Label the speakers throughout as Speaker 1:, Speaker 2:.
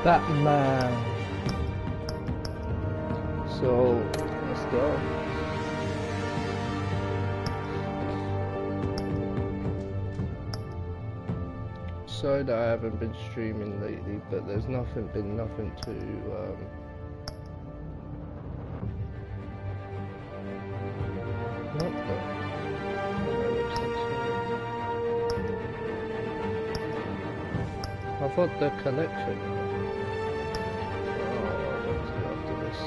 Speaker 1: Batman. So let's go. Sorry that I haven't been streaming lately, but there's been nothing to what the? I thought the collection. Oh, let's go after this.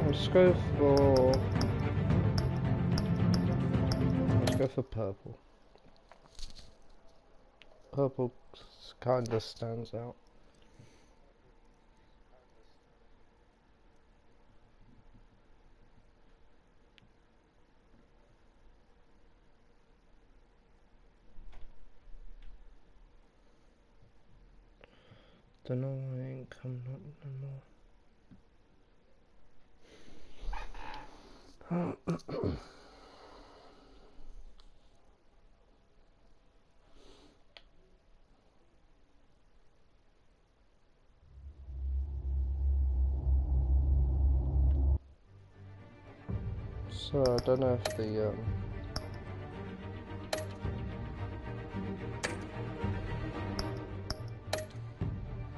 Speaker 1: Let's go for purple. Purple kind of stands out. Don't know why it ain't coming up no more. So I don't know if the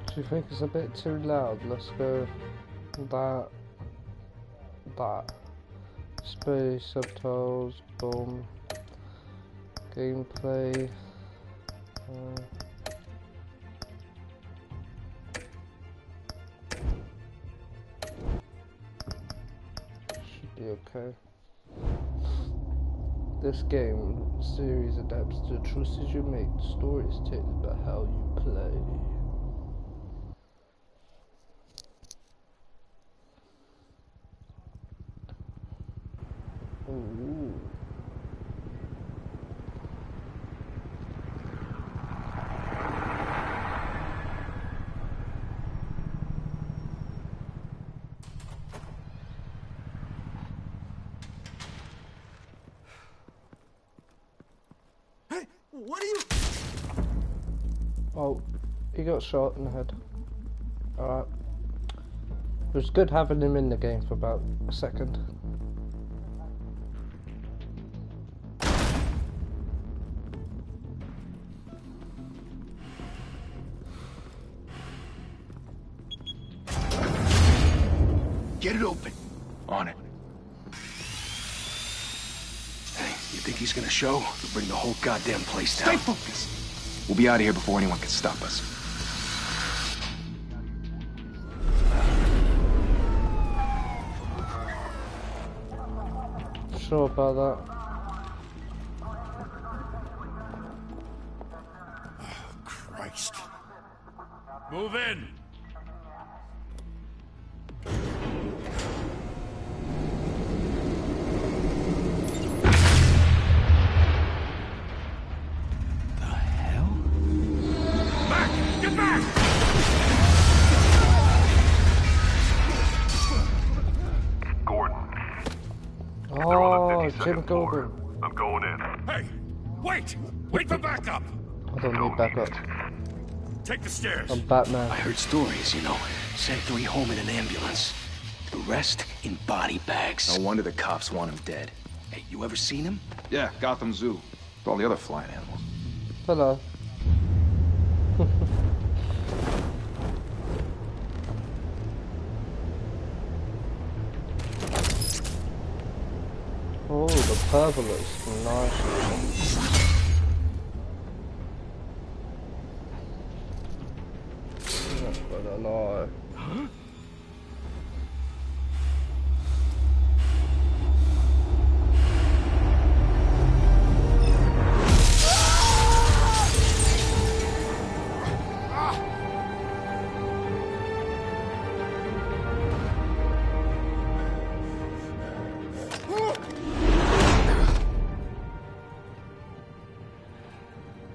Speaker 1: do you think it's a bit too loud? Let's go that. Space subtitles, boom. Gameplay. Should be okay. This game series adapts to the choices you make. The story is tailored by how you play. Ooh.
Speaker 2: Hey, what are you?
Speaker 1: Oh, he got shot in the head. Alright. It was good having him in the game for about a second.
Speaker 2: Get it open. On it. Hey, you think he's gonna show? We'll bring the whole goddamn place down. Stay focused. We'll be out of here before anyone can stop us.
Speaker 1: Sure about that.
Speaker 2: Oh, Christ.
Speaker 3: Move in.
Speaker 1: Jim Gordon.
Speaker 3: I'm going in. Hey, wait! Wait for backup!
Speaker 1: I don't need backup.
Speaker 3: Take the stairs.
Speaker 1: I'm Batman.
Speaker 2: I heard stories, you know. Sent 3 home in an ambulance. The rest in body bags. No wonder the cops want him dead. Hey, you ever seen him?
Speaker 4: Yeah, Gotham Zoo. With all the other flying animals.
Speaker 1: Hello. Oh, the purple looks nice. Not gonna lie.
Speaker 2: Huh?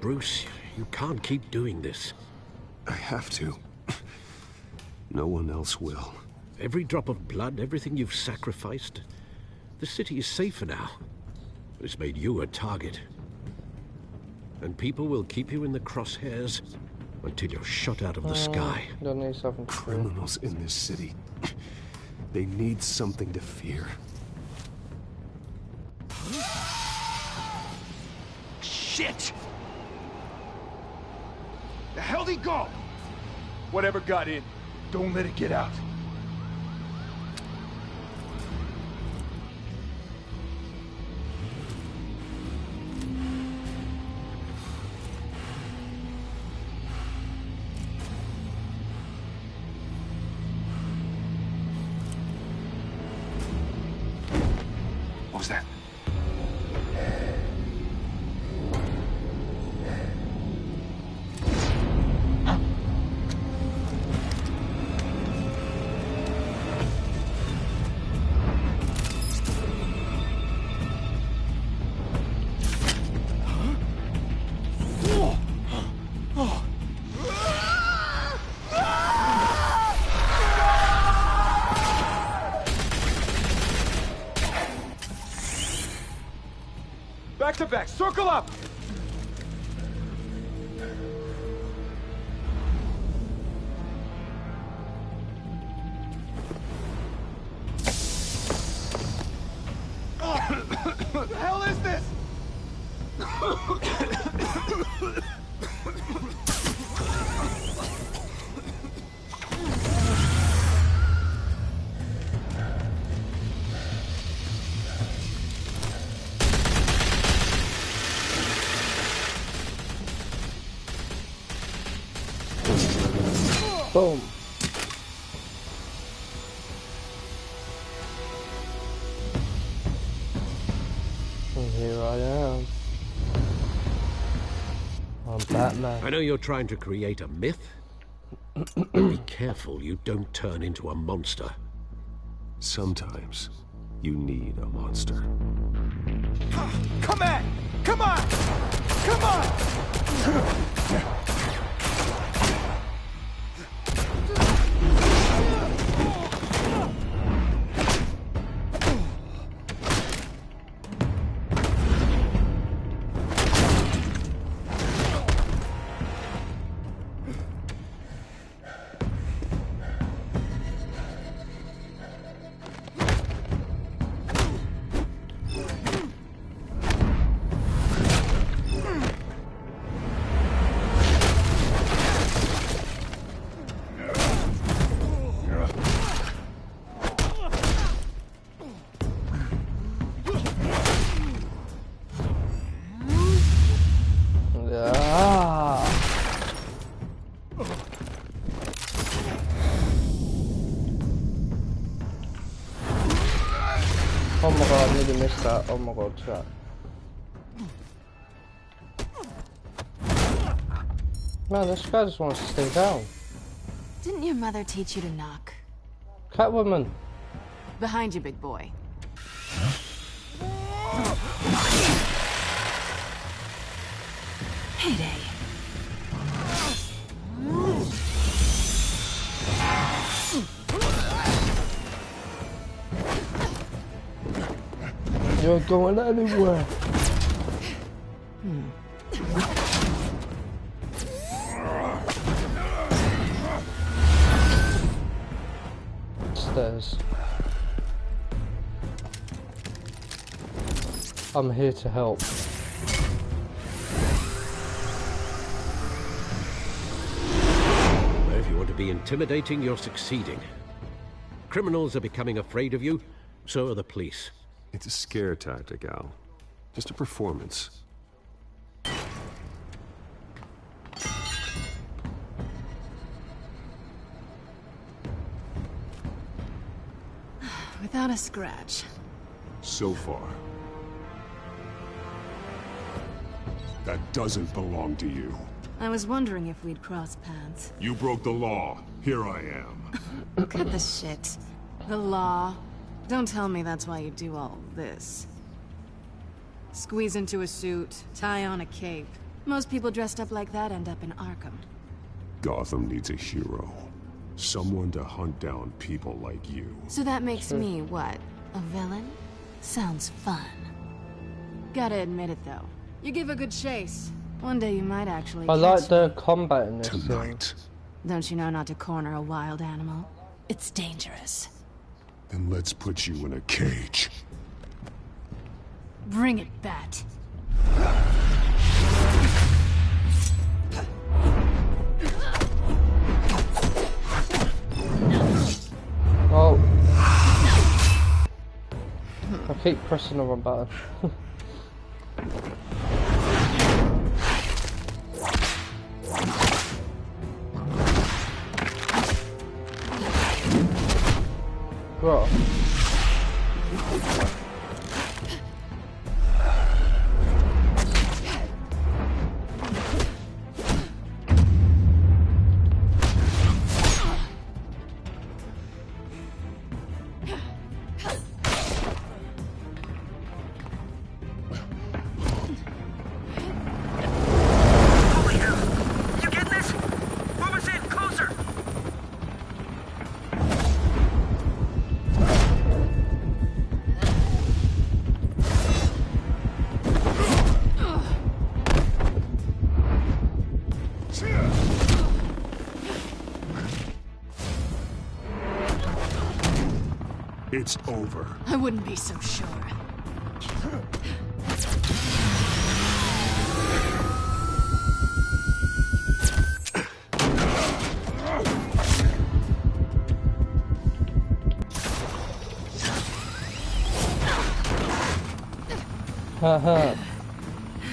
Speaker 5: Bruce, you can't keep doing this.
Speaker 6: I have to. No one else will.
Speaker 5: Every drop of blood, everything you've sacrificed. The city is safer now. It's made you a target. And people will keep you in the crosshairs until you're shot out of the sky.
Speaker 1: Don't need something to do.
Speaker 6: Criminals in this city. They need something to fear.
Speaker 2: Shit! The hell'd he go? Whatever got in, don't let it get out. What was that? Back to back, circle up! What the hell is this?
Speaker 1: Boom. And here I am. I'm Batman.
Speaker 5: I know you're trying to create a myth, but be careful you don't turn into a monster.
Speaker 6: Sometimes you need a monster.
Speaker 2: Come at! Come on! Come on!
Speaker 1: Oh my god, I nearly missed that. Oh my god, chat. Man, this guy just wants to stay down.
Speaker 7: Didn't your mother teach you to knock?
Speaker 1: Catwoman.
Speaker 7: Behind you, big boy. Heyday.
Speaker 1: You're going anywhere. Stairs. I'm here to help.
Speaker 5: If you want to be intimidating, you're succeeding. Criminals are becoming afraid of you, so are the police.
Speaker 6: It's a scare tactic, Al. Just a performance.
Speaker 7: Without a scratch.
Speaker 3: So far. That doesn't belong to you.
Speaker 7: I was wondering if we'd cross paths.
Speaker 3: You broke the law. Here I am.
Speaker 7: Cut the shit. The law. Don't tell me that's why you do all this. Squeeze into a suit, tie on a cape, Most people dressed up like that end up in Arkham.
Speaker 6: Gotham needs a hero. Someone to hunt down people like you.
Speaker 7: So that makes me, what, a villain? Sounds fun. Gotta admit it, though. You give a good chase. One day you might actually
Speaker 1: I
Speaker 7: catch
Speaker 1: like
Speaker 7: me.
Speaker 1: the combat in this game.
Speaker 6: Tonight.
Speaker 7: Don't you know not to corner a wild animal? It's dangerous.
Speaker 6: Then let's put you in a cage.
Speaker 7: Bring it, Bat.
Speaker 1: Oh. I keep pressing the wrong button. Bro.
Speaker 6: It's over.
Speaker 7: I wouldn't be so sure.
Speaker 1: Haha.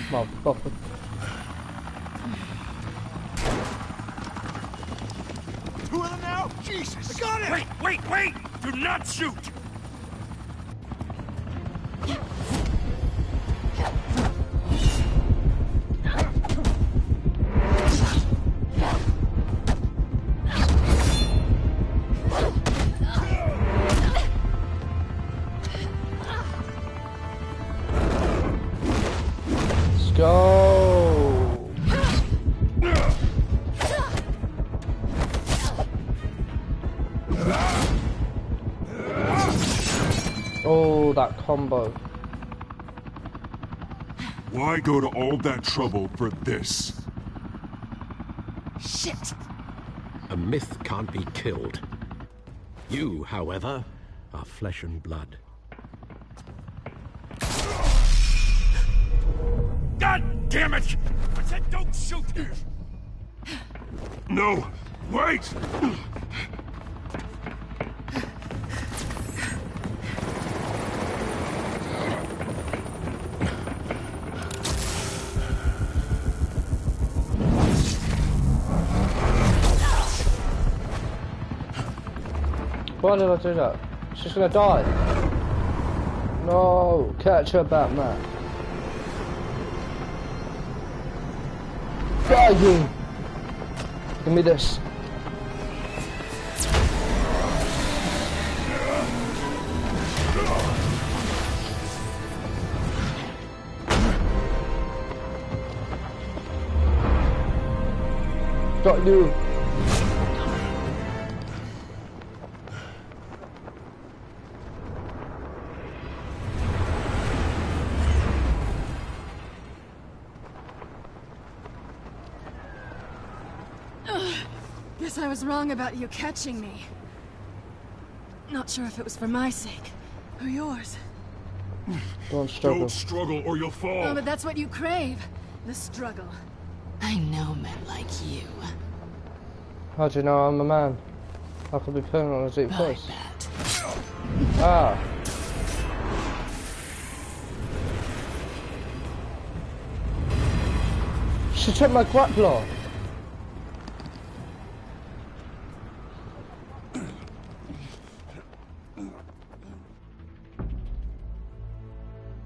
Speaker 1: Motherfucker.
Speaker 3: Two of them now? Jesus! I got it! Wait! Do not shoot!
Speaker 1: Let's go. Oh, that combo.
Speaker 6: Why go to all that trouble for this?
Speaker 7: Shit!
Speaker 5: A myth can't be killed. You, however, are flesh and blood.
Speaker 3: God damn it! I said don't shoot!
Speaker 6: No! Wait!
Speaker 1: Why did I do that? She's gonna die. No, catch her, Batman. Die you! Give me this. Got you.
Speaker 7: Guess I was wrong about you catching me. Not sure if it was for my sake, or yours.
Speaker 1: Don't struggle.
Speaker 6: Don't struggle or you'll fall.
Speaker 7: Oh, but that's what you crave. The struggle. I know men like you.
Speaker 1: How do you know I'm a man? I could be putting on a deep
Speaker 7: Bye,
Speaker 1: voice.
Speaker 7: Bat.
Speaker 1: Ah. She took my grappler.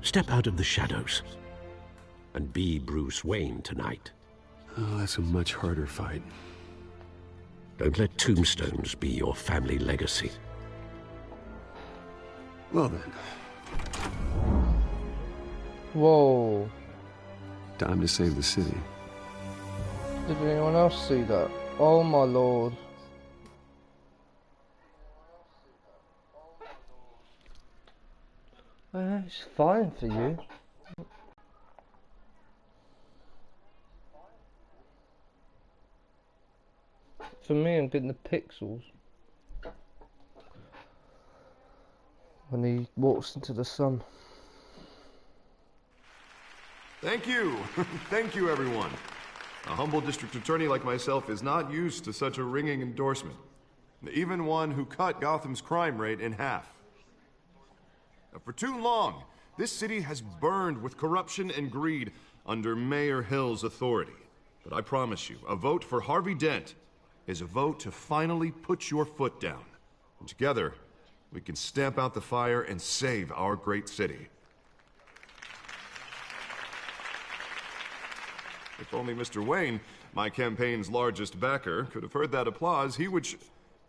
Speaker 5: Step out of the shadows and be Bruce Wayne tonight.
Speaker 6: Oh, that's a much harder fight.
Speaker 5: Don't let tombstones be your family legacy.
Speaker 6: Well then.
Speaker 1: Whoa.
Speaker 6: Time to save the city.
Speaker 1: Did anyone else see that? Oh my lord. It's fine for you. For me, I'm getting the pixels. When he walks into the sun.
Speaker 8: Thank you. Thank you, everyone. A humble district attorney like myself is not used to such a ringing endorsement. Even one who cut Gotham's crime rate in half. For too long, this city has burned with corruption and greed under Mayor Hill's authority. But I promise you, a vote for Harvey Dent is a vote to finally put your foot down. And together, we can stamp out the fire and save our great city. If only Mr. Wayne, my campaign's largest backer, could have heard that applause, he would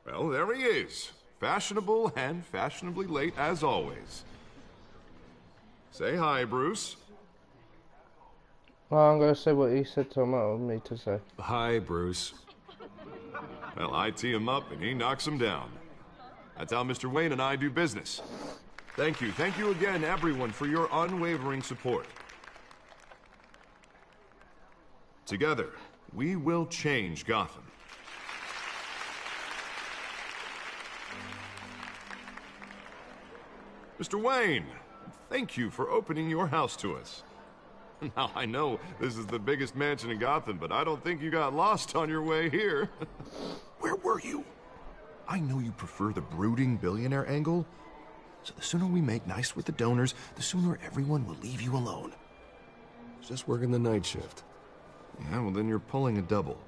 Speaker 8: well, there he is. Fashionable and fashionably late as always. Say hi, Bruce.
Speaker 1: Well, I'm going to say what he said to me to say.
Speaker 6: Hi, Bruce.
Speaker 8: Well, I tee him up and he knocks him down. That's how Mr. Wayne and I do business. Thank you again, everyone, for your unwavering support. Together, we will change Gotham. Mr. Wayne, thank you for opening your house to us. Now, I know this is the biggest mansion in Gotham, but I don't think you got lost on your way here. Where were you? I know you prefer the brooding billionaire angle, so the sooner we make nice with the donors, the sooner everyone will leave you alone.
Speaker 6: Just working the night shift.
Speaker 8: Yeah, well then you're pulling a double.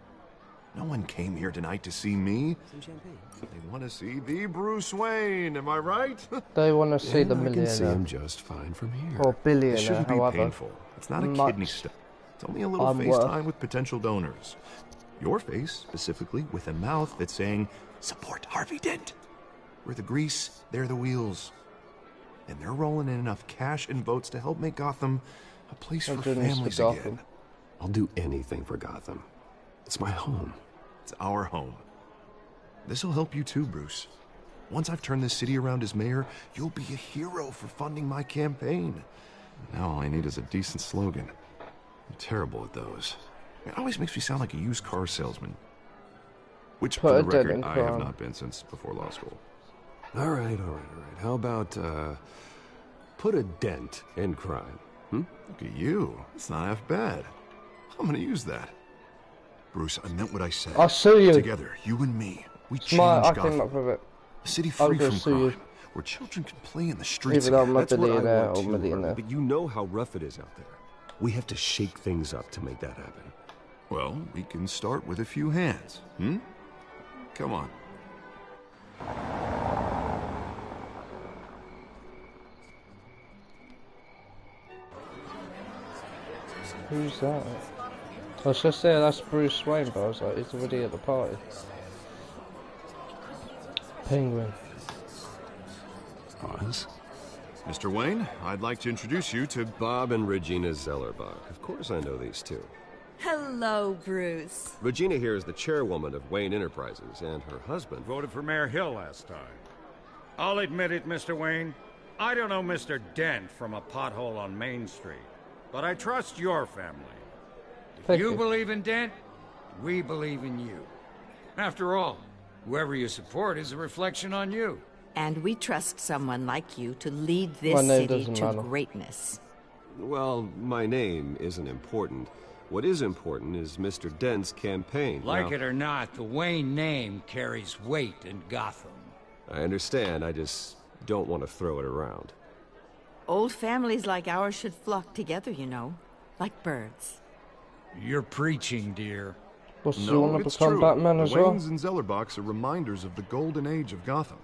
Speaker 8: No one came here tonight to see me. They want to see the Bruce Wayne, am I right?
Speaker 1: They want to see the
Speaker 6: I can
Speaker 1: millionaire.
Speaker 6: see him just fine from here.
Speaker 1: Or billionaire,
Speaker 8: It shouldn't be
Speaker 1: however.
Speaker 8: painful. It's not a
Speaker 1: much
Speaker 8: kidney stone. It's only a little
Speaker 1: I'm worth.
Speaker 8: FaceTime with potential donors. Your face, specifically, with a mouth that's saying, support Harvey Dent. We're the grease, they're the wheels. And they're rolling in enough cash and votes to help make Gotham a place for families again.
Speaker 6: I'll do anything for Gotham. It's my home.
Speaker 8: It's our home. This'll help you too, Bruce. Once I've turned this city around as mayor, you'll be a hero for funding my campaign. Now all I need is a decent slogan. I'm terrible at those. It always makes me sound like a used car salesman. Which, for the record, I have not been since before law school.
Speaker 6: All right. How about, put a dent in crime,
Speaker 8: Look at you. It's not half bad. I'm gonna use that. Bruce, I meant what I said.
Speaker 1: I'll sue you.
Speaker 8: Together, you and me, we change
Speaker 1: I
Speaker 8: Gotham.
Speaker 1: came up with it.
Speaker 8: A city
Speaker 1: I'll
Speaker 8: free
Speaker 1: go
Speaker 8: from
Speaker 1: sue
Speaker 8: crime,
Speaker 1: you.
Speaker 8: where children can play in the streets
Speaker 1: Even though
Speaker 8: again.
Speaker 1: I'm a
Speaker 6: That's what I
Speaker 1: billionaire
Speaker 6: want
Speaker 1: or
Speaker 6: too,
Speaker 1: millionaire.
Speaker 6: but you know how rough it is out there. We have to shake things up to make that happen.
Speaker 8: Well, we can start with a few hands, Come on.
Speaker 1: Who's that? I was just saying that's Bruce Wayne, but I was like, he's already at the party. Penguin.
Speaker 6: Oz?
Speaker 8: Mr. Wayne, I'd like to introduce you to...
Speaker 6: Bob and Regina Zellerbach. Of course I know these two.
Speaker 9: Hello, Bruce.
Speaker 6: Regina here is the chairwoman of Wayne Enterprises, and her husband...
Speaker 3: Voted for Mayor Hill last time. I'll admit it, Mr. Wayne. I don't know Mr. Dent from a pothole on Main Street, but I trust your family. If you believe in Dent, we believe in you. After all, whoever you support is a reflection on you.
Speaker 9: And we trust someone like you to lead this
Speaker 1: My name
Speaker 9: city
Speaker 1: doesn't
Speaker 9: to
Speaker 1: matter.
Speaker 9: greatness.
Speaker 6: Well, my name isn't important. What is important is Mr. Dent's campaign.
Speaker 3: Like
Speaker 6: Now,
Speaker 3: it or not, the Wayne name carries weight in Gotham.
Speaker 6: I understand, I just don't want to throw it around.
Speaker 9: Old families like ours should flock together, you know, like birds.
Speaker 3: You're preaching, dear.
Speaker 1: What's you
Speaker 8: No,
Speaker 1: want to
Speaker 8: it's
Speaker 1: become
Speaker 8: true.
Speaker 1: Batman
Speaker 8: the
Speaker 1: as well?
Speaker 8: Waynes and Zellerbachs are reminders of the golden age of Gotham.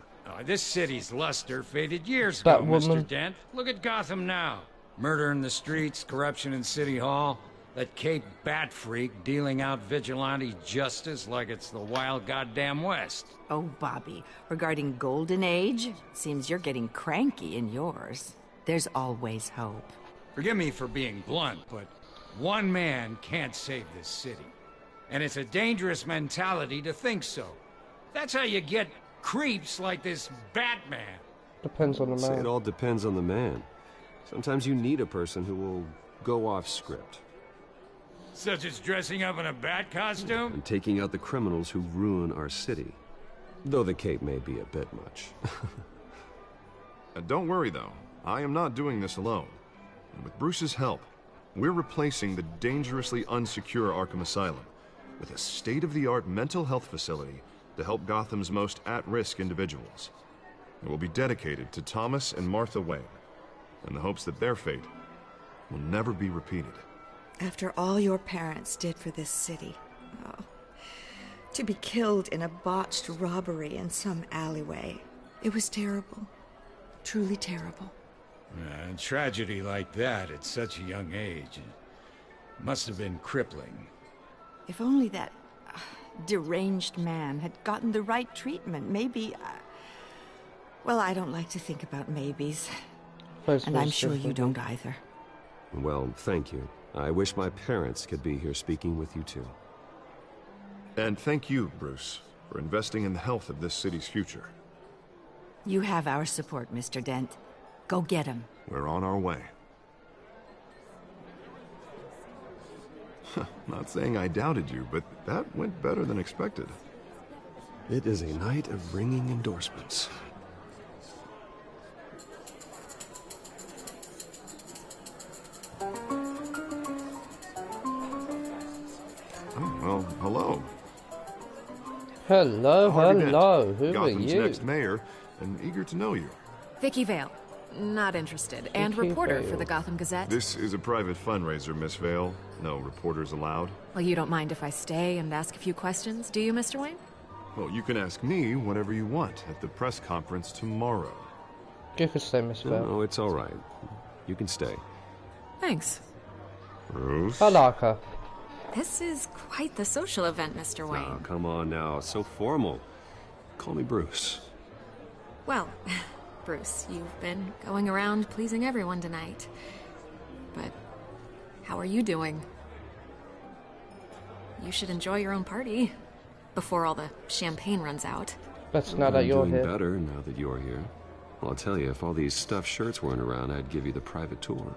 Speaker 3: This city's luster faded years ago,
Speaker 1: Batwoman.
Speaker 3: Mr. Dent. Look at Gotham now. Murder in the streets, corruption in City Hall, that Cape Bat freak dealing out vigilante justice like it's the wild goddamn West.
Speaker 9: Oh, Bobby, regarding Golden Age, seems you're getting cranky in yours. There's always hope.
Speaker 3: Forgive me for being blunt, but One man can't save this city. And it's a dangerous mentality to think so. That's how you get creeps like this Batman.
Speaker 1: Depends on the man.
Speaker 10: It all depends on the man. Sometimes you need a person who will go off script.
Speaker 3: Such as dressing up in a bat costume?
Speaker 10: And taking out the criminals who ruin our city. Though the cape may be a bit much.
Speaker 8: Don't worry, though. I am not doing this alone. And with Bruce's help, we're replacing the dangerously unsecure Arkham Asylum with a state-of-the-art mental health facility to help Gotham's most at-risk individuals. It will be dedicated to Thomas and Martha Wayne, in the hopes that their fate will never be repeated.
Speaker 9: After all your parents did for this city, to be killed in a botched robbery in some alleyway, it was terrible. Truly terrible.
Speaker 3: A tragedy like that at such a young age must have been crippling.
Speaker 9: If only that deranged man had gotten the right treatment, maybe... well, I don't like to think about maybes. And I'm sure you don't either.
Speaker 10: Well, thank you. I wish my parents could be here speaking with you too.
Speaker 8: And thank you, Bruce, for investing in the health of this city's future.
Speaker 9: You have our support, Mr. Dent. Go get him.
Speaker 8: We're on our way. Not saying I doubted you, but that went better than expected.
Speaker 10: It is a night of ringing endorsements.
Speaker 8: Oh, well, hello.
Speaker 1: Hello, hello. Who
Speaker 8: Gotham's
Speaker 1: are you?
Speaker 8: next mayor, and eager to know you.
Speaker 7: Vicky Vale. Not interested. And
Speaker 1: Vicky
Speaker 7: reporter
Speaker 1: Vale.
Speaker 7: for the Gotham Gazette.
Speaker 8: This is a private fundraiser, Miss Vale. No reporters allowed.
Speaker 7: Well, you don't mind if I stay and ask a few questions, do you, Mr. Wayne?
Speaker 8: Well, you can ask me whatever you want at the press conference tomorrow.
Speaker 1: You could stay, Miss Vale.
Speaker 10: No, it's all right. You can stay.
Speaker 7: Thanks.
Speaker 8: Bruce?
Speaker 1: I like her.
Speaker 7: This is quite the social event, Mr. Wayne.
Speaker 10: Oh, come on now. So formal. Call me Bruce.
Speaker 7: Well, Bruce, you've been going around pleasing everyone tonight. But how are you doing? You should enjoy your own party before all the champagne runs out.
Speaker 1: That's now that
Speaker 10: I'm
Speaker 1: you're
Speaker 10: doing
Speaker 1: here.
Speaker 10: better now that you're here. Well, I'll tell you, if all these stuffed shirts weren't around, I'd give you the private tour.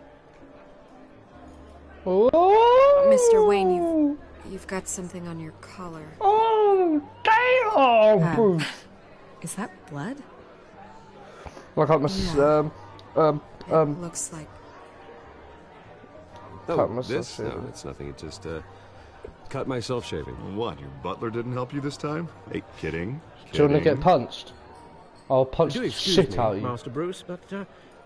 Speaker 1: Oh,
Speaker 7: Mr. Wayne, you've got something on your collar.
Speaker 1: Oh, damn! Bruce.
Speaker 7: Is that blood?
Speaker 1: I got my
Speaker 7: It looks like...
Speaker 10: Oh,
Speaker 1: cut myself
Speaker 10: this?
Speaker 1: shaving.
Speaker 10: No, it's nothing. It just, cut myself shaving.
Speaker 8: What, your butler didn't help you this time? Hey, kidding.
Speaker 1: Do you want to get punched? I'll punch
Speaker 5: Do
Speaker 1: the
Speaker 5: excuse
Speaker 1: shit
Speaker 5: me,
Speaker 1: out of you.
Speaker 5: Master Bruce, but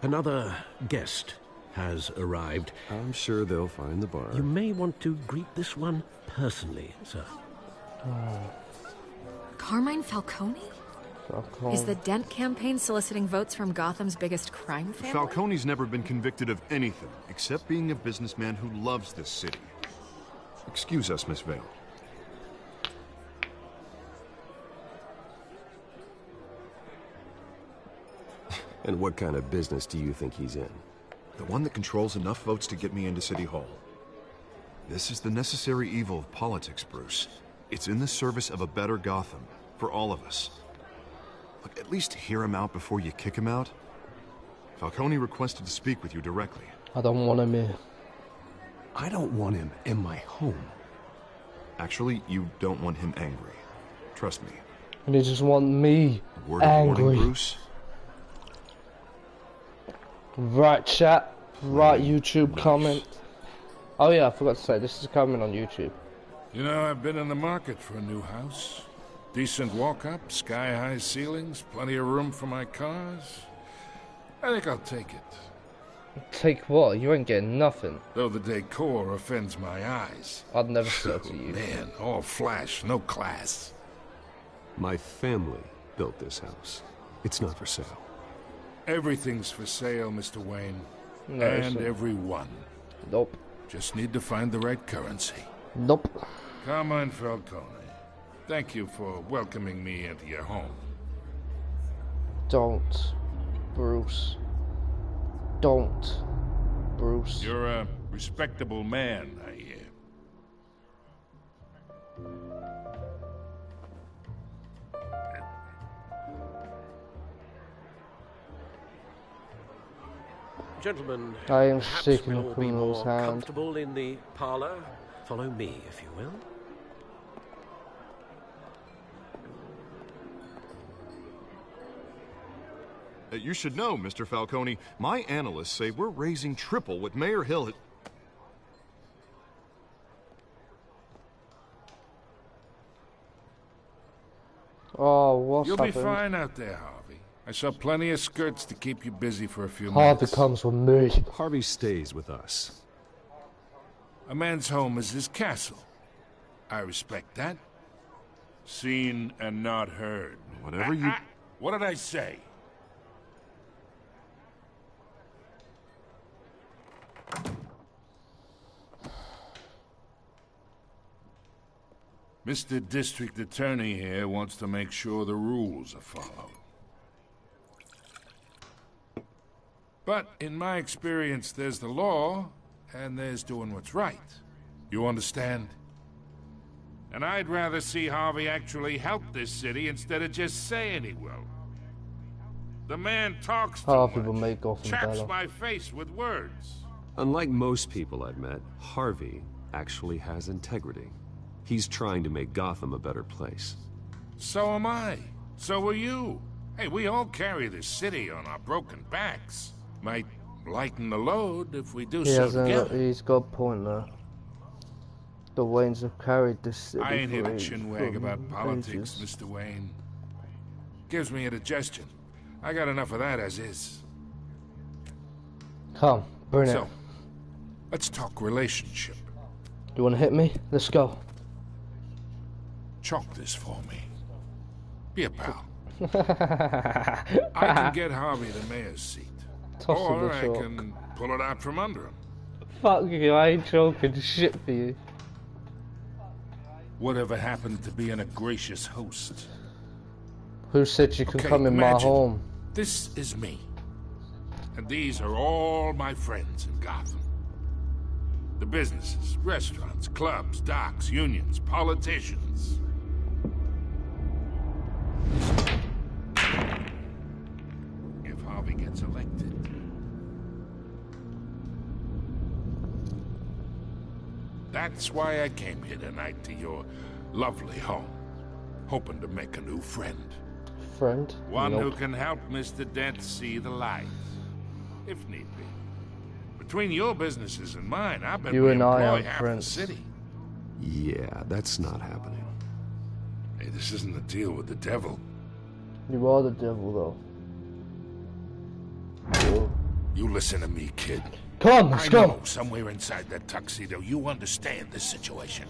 Speaker 5: another guest has arrived.
Speaker 10: I'm sure they'll find the bar.
Speaker 5: You may want to greet this one personally, sir.
Speaker 7: Carmine Falcone?
Speaker 1: Falcone.
Speaker 7: Is the Dent campaign soliciting votes from Gotham's biggest crime family?
Speaker 8: Falcone's never been convicted of anything except being a businessman who loves this city. Excuse us, Miss Vale.
Speaker 10: And what kind of business do you think he's in?
Speaker 8: The one that controls enough votes to get me into City Hall. This is the necessary evil of politics, Bruce. It's in the service of a better Gotham, for all of us. Look, at least hear him out before you kick him out. Falcone requested to speak with you directly.
Speaker 1: I don't want him here.
Speaker 10: I don't want him in my home.
Speaker 8: Actually, you don't want him angry. Trust me.
Speaker 1: And he just want me
Speaker 8: A word of warning,
Speaker 1: angry.
Speaker 8: Bruce.
Speaker 1: Right, chat. Right, YouTube comment. Oh yeah, I forgot to say, this is coming on YouTube.
Speaker 11: You know, I've been in the market for a new house. Decent walk-up, sky-high ceilings, plenty of room for my cars. I think I'll take it.
Speaker 1: Take what? You ain't getting nothing.
Speaker 11: Though the decor offends my eyes.
Speaker 1: I'd never sell to you.
Speaker 11: Man, all flash, no class.
Speaker 10: My family built this house. It's not for sale.
Speaker 11: Everything's for sale, Mr. Wayne.
Speaker 1: No,
Speaker 11: and
Speaker 1: sir.
Speaker 11: everyone.
Speaker 1: Nope.
Speaker 11: Just need to find the right currency.
Speaker 1: Nope.
Speaker 11: Carmine Falcone, thank you for welcoming me into your home.
Speaker 1: Don't, Bruce. Don't, Bruce.
Speaker 11: You're a Respectable man, I hear.
Speaker 5: Gentlemen,
Speaker 1: I am
Speaker 5: perhaps
Speaker 1: shaking
Speaker 5: we'll
Speaker 1: the
Speaker 5: all be
Speaker 1: criminal's
Speaker 5: more
Speaker 1: hand.
Speaker 5: comfortable in the parlor. Follow me, if you will.
Speaker 8: You should know, Mr. Falcone, my analysts say we're raising triple what Mayor Hill had...
Speaker 1: Oh, what's
Speaker 11: You'll
Speaker 1: happened?
Speaker 11: be fine out there, Harvey. I saw plenty of skirts to keep you busy for a few
Speaker 1: Harvey
Speaker 11: minutes.
Speaker 1: comes with me.
Speaker 10: Harvey stays with us.
Speaker 11: A man's home is his castle. I respect that. Seen and not heard.
Speaker 8: Whatever you...
Speaker 11: What did I say? Mr. District Attorney here wants to make sure the rules are followed. But in my experience, there's the law, and there's doing what's right. You understand? And I'd rather see Harvey actually help this city instead of just saying he will. The man talks too
Speaker 1: Harvey will
Speaker 11: much,
Speaker 1: make Gotham
Speaker 11: chaps
Speaker 1: better.
Speaker 11: my face with words.
Speaker 10: Unlike most people I've met, Harvey actually has integrity. He's trying to make Gotham a better place.
Speaker 11: So am I. So are you. Hey, we all carry this city on our broken backs. Might lighten the load if we do so together.
Speaker 1: He's got a point there. The Waynes have carried this city
Speaker 11: I ain't here to
Speaker 1: for
Speaker 11: chinwag about politics,
Speaker 1: ages.
Speaker 11: Mr. Wayne. Gives me indigestion. I got enough of that as is.
Speaker 1: Come, bring it.
Speaker 11: So, let's talk relationship.
Speaker 1: You want to hit me? Let's go.
Speaker 11: Chalk this for me. Be a pal. I can get Harvey the mayor's seat.
Speaker 1: Toss him
Speaker 11: or
Speaker 1: the
Speaker 11: I
Speaker 1: chalk.
Speaker 11: can pull it out from under him.
Speaker 1: Fuck you, I ain't joking shit for you.
Speaker 11: Whatever happened to being a gracious host?
Speaker 1: Who said you can
Speaker 11: Okay,
Speaker 1: come in my
Speaker 11: imagine,
Speaker 1: home?
Speaker 11: This is me. And these are all my friends in Gotham. The businesses, restaurants, clubs, docks, unions, politicians. If Harvey gets elected, that's why I came here tonight to your lovely home, hoping to make a new friend.
Speaker 1: Friend?
Speaker 11: One who
Speaker 1: Nope.
Speaker 11: can help Mr. Dent see the light, if need be. Between your businesses and mine, I've been
Speaker 1: You and I
Speaker 11: employ
Speaker 1: are
Speaker 11: half
Speaker 1: friends.
Speaker 11: the city.
Speaker 10: Yeah, that's not happening.
Speaker 11: Hey, this isn't a deal with the devil.
Speaker 1: You are the devil, though.
Speaker 11: You listen to me, kid.
Speaker 1: Come on, let's
Speaker 11: I
Speaker 1: go.
Speaker 11: know somewhere inside that tuxedo you understand this situation.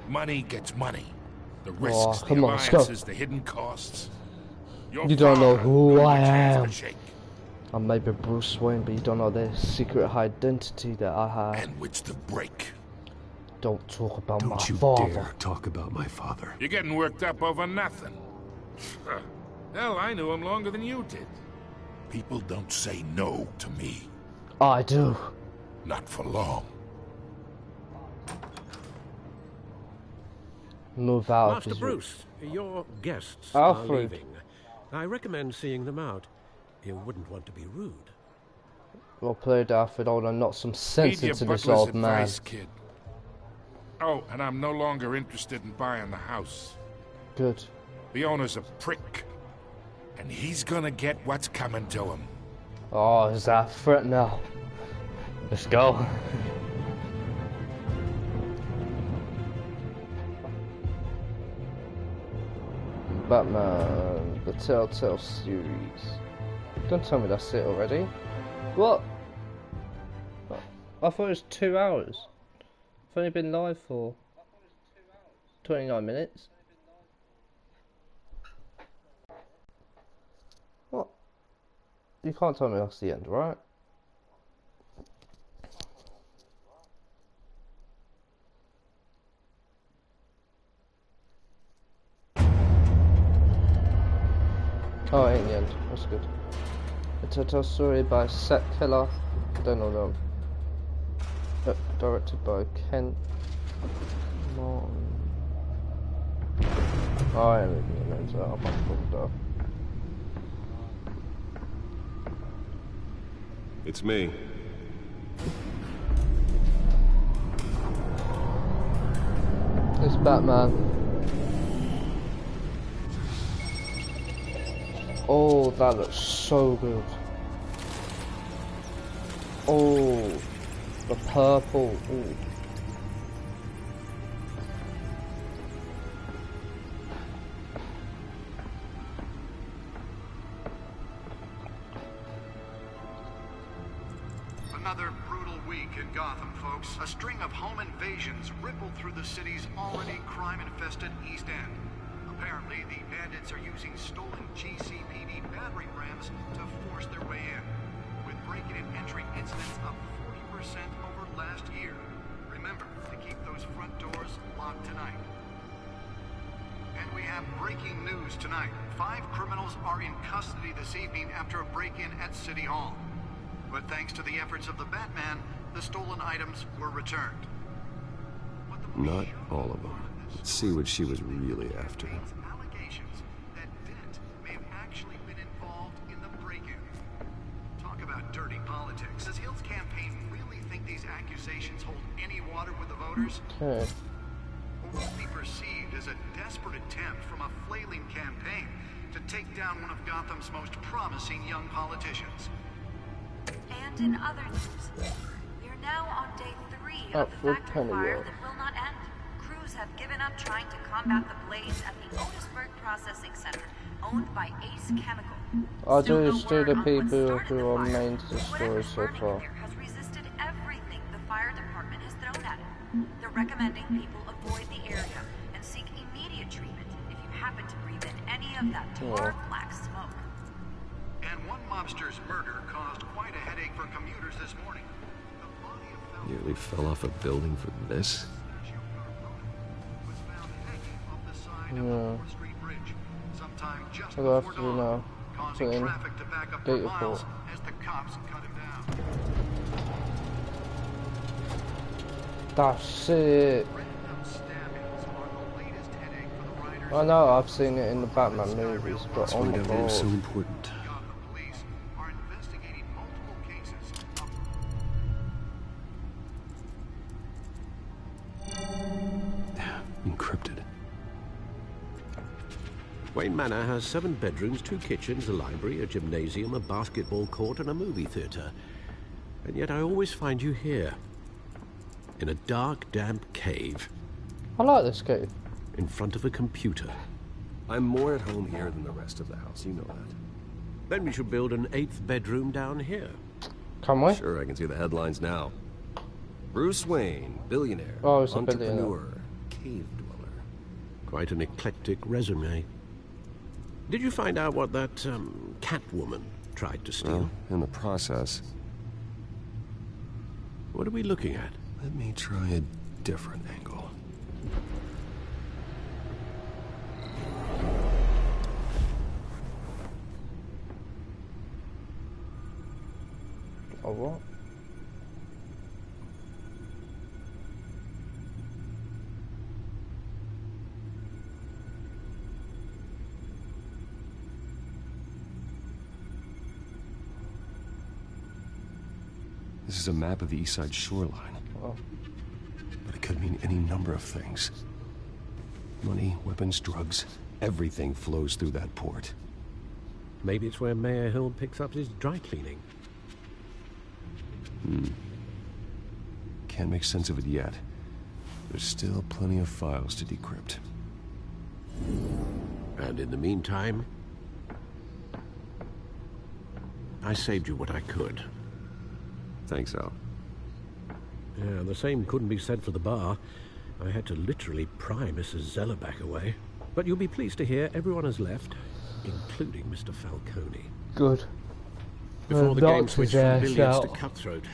Speaker 11: Money gets money. The risks, the
Speaker 1: come on, let's go.
Speaker 11: alliances, the hidden costs. Your
Speaker 1: You don't know
Speaker 11: father
Speaker 1: who
Speaker 11: knew
Speaker 1: I
Speaker 11: which hands to
Speaker 1: am.
Speaker 11: shake
Speaker 1: I may be Bruce Wayne, but you don't know the secret identity that I have.
Speaker 11: and which to break.
Speaker 1: Don't talk about my
Speaker 10: Don't you
Speaker 1: father.
Speaker 10: dare talk about my father.
Speaker 11: You're getting worked up over nothing. Hell, I knew him longer than you did. People don't say no to me.
Speaker 1: I do.
Speaker 11: Not for long.
Speaker 1: Move out.
Speaker 5: Master
Speaker 1: of his-
Speaker 5: Bruce, your guests
Speaker 1: Alfred.
Speaker 5: are leaving. I recommend seeing them out. You wouldn't want to be rude.
Speaker 1: Well played, Alfred. I wanna knock some sense
Speaker 11: Heed your
Speaker 1: into this
Speaker 11: butler's
Speaker 1: old man.
Speaker 11: advice, kid. Oh, and I'm no longer interested in buying the house.
Speaker 1: Good.
Speaker 11: The owner's a prick. And he's gonna get what's coming to him.
Speaker 1: Oh, is that a threat now? Let's go. Batman, the Telltale series. Don't tell me that's it already. What? I thought it was 2 hours. I've only been live for 29 minutes. What? You can't tell me that's the end, right? Oh, it ain't the end. That's good. A Telltale story by Seth Keller. I don't know them. Directed by Kent Martin. Oh, I am reading the names out. I'm not fucked up.
Speaker 10: It's me.
Speaker 1: It's Batman. Oh, that looks so good. Oh, the purple. Ooh.
Speaker 12: Another brutal week in Gotham, folks. A string of home invasions rippled through the city's already crime-infested East End. Apparently, the bandits are using stolen GCPD battering rams to force their way in, with breaking and entering incidents up 40% over last year. Remember to keep those front doors locked tonight. And we have breaking news tonight. 5 criminals are in custody this evening after a break-in at City Hall. But thanks to the efforts of the Batman, the stolen items were returned.
Speaker 10: Not all of them. Let's see what she was really after.
Speaker 12: Allegations that Dent may have actually been involved in the break-in. Talk about dirty politics. Does Hill's campaign really think these accusations hold any water with the voters?
Speaker 1: Okay.
Speaker 12: Or will it be perceived as a desperate attempt from a flailing campaign to take down one of Gotham's most promising young politicians?
Speaker 13: And in other news, we're now on day 3 of the factory fire that will not end. Crews have given up trying to combat the blaze at the Otisburg Processing Center, owned by Ace Chemical.
Speaker 1: I'll just do the people who are main to the story so far.
Speaker 13: Has resisted everything the fire department has thrown at it. They're recommending people avoid the area and seek immediate treatment if you happen to breathe in any of that tar black smoke.
Speaker 12: And one mobster's murder caused quite a headache for commuters this morning.
Speaker 10: Nearly fell off a building for this.
Speaker 1: Yeah. What do I have to do now? Put in data port. That's it. I know I've seen it in the Batman movies, but oh my god.
Speaker 10: So important. Encrypted.
Speaker 5: Wayne Manor has 7 bedrooms, 2 kitchens, a library, a gymnasium, a basketball court, and a movie theater. And yet I always find you here, in a dark, damp cave.
Speaker 1: I like this cave.
Speaker 5: In front of a computer.
Speaker 10: I'm more at home here than the rest of the house, you know that.
Speaker 5: Then we should build an 8th bedroom down here.
Speaker 1: Can we?
Speaker 10: Sure, I can see the headlines now. Bruce Wayne, billionaire,
Speaker 1: oh, it's
Speaker 10: entrepreneur, cave dweller.
Speaker 5: Quite an eclectic resume. Did you find out what that, Catwoman tried to steal?
Speaker 10: Well, in the process.
Speaker 5: What are we looking at?
Speaker 10: Let me try a different angle.
Speaker 1: Oh, what?
Speaker 10: This is a map of the East Side shoreline.
Speaker 1: Oh.
Speaker 10: But it could mean any number of things. Money, weapons, drugs, everything flows through that port.
Speaker 5: Maybe it's where Mayor Hill picks up his dry cleaning.
Speaker 10: Can't make sense of it yet. There's still plenty of files to decrypt.
Speaker 5: And in the meantime, I saved you what I could.
Speaker 10: Thanks, Al.
Speaker 5: Yeah, the same couldn't be said for the bar. I had to literally pry Mrs. Zellerback away. But you'll be pleased to hear everyone has left, including Mr. Falcone.
Speaker 1: Good.
Speaker 5: Before the game switched from billiards to cutthroat.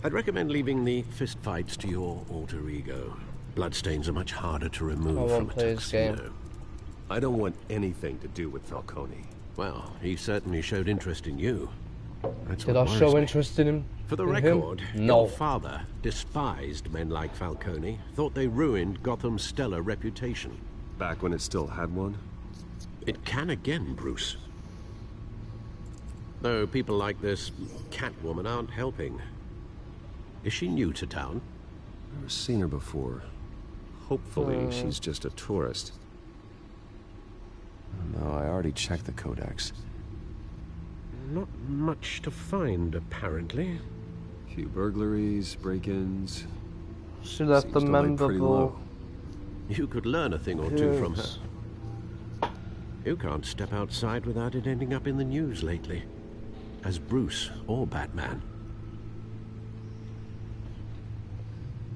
Speaker 5: I'd recommend leaving the fistfights to your alter ego. Bloodstains are much harder to remove from a tuxedo.
Speaker 10: I don't want anything to do with Falcone.
Speaker 5: Well, he certainly showed interest in you. That's
Speaker 1: Did
Speaker 5: what
Speaker 1: I
Speaker 5: worries
Speaker 1: show
Speaker 5: me.
Speaker 1: interest in him?
Speaker 5: For the
Speaker 1: in
Speaker 5: record,
Speaker 1: him? No.
Speaker 5: your father despised men like Falcone, thought they ruined Gotham's stellar reputation.
Speaker 10: Back when it still had one?
Speaker 5: It can again, Bruce. Though people like this Catwoman aren't helping. Is she new to town?
Speaker 10: Never seen her before. Hopefully, she's just a tourist. No, I already checked the codex.
Speaker 5: Not much to find, apparently.
Speaker 10: Few burglaries, break-ins.
Speaker 1: She left the memorable.
Speaker 5: You could learn a thing or two from her. You can't step outside without it ending up in the news lately. As Bruce or Batman.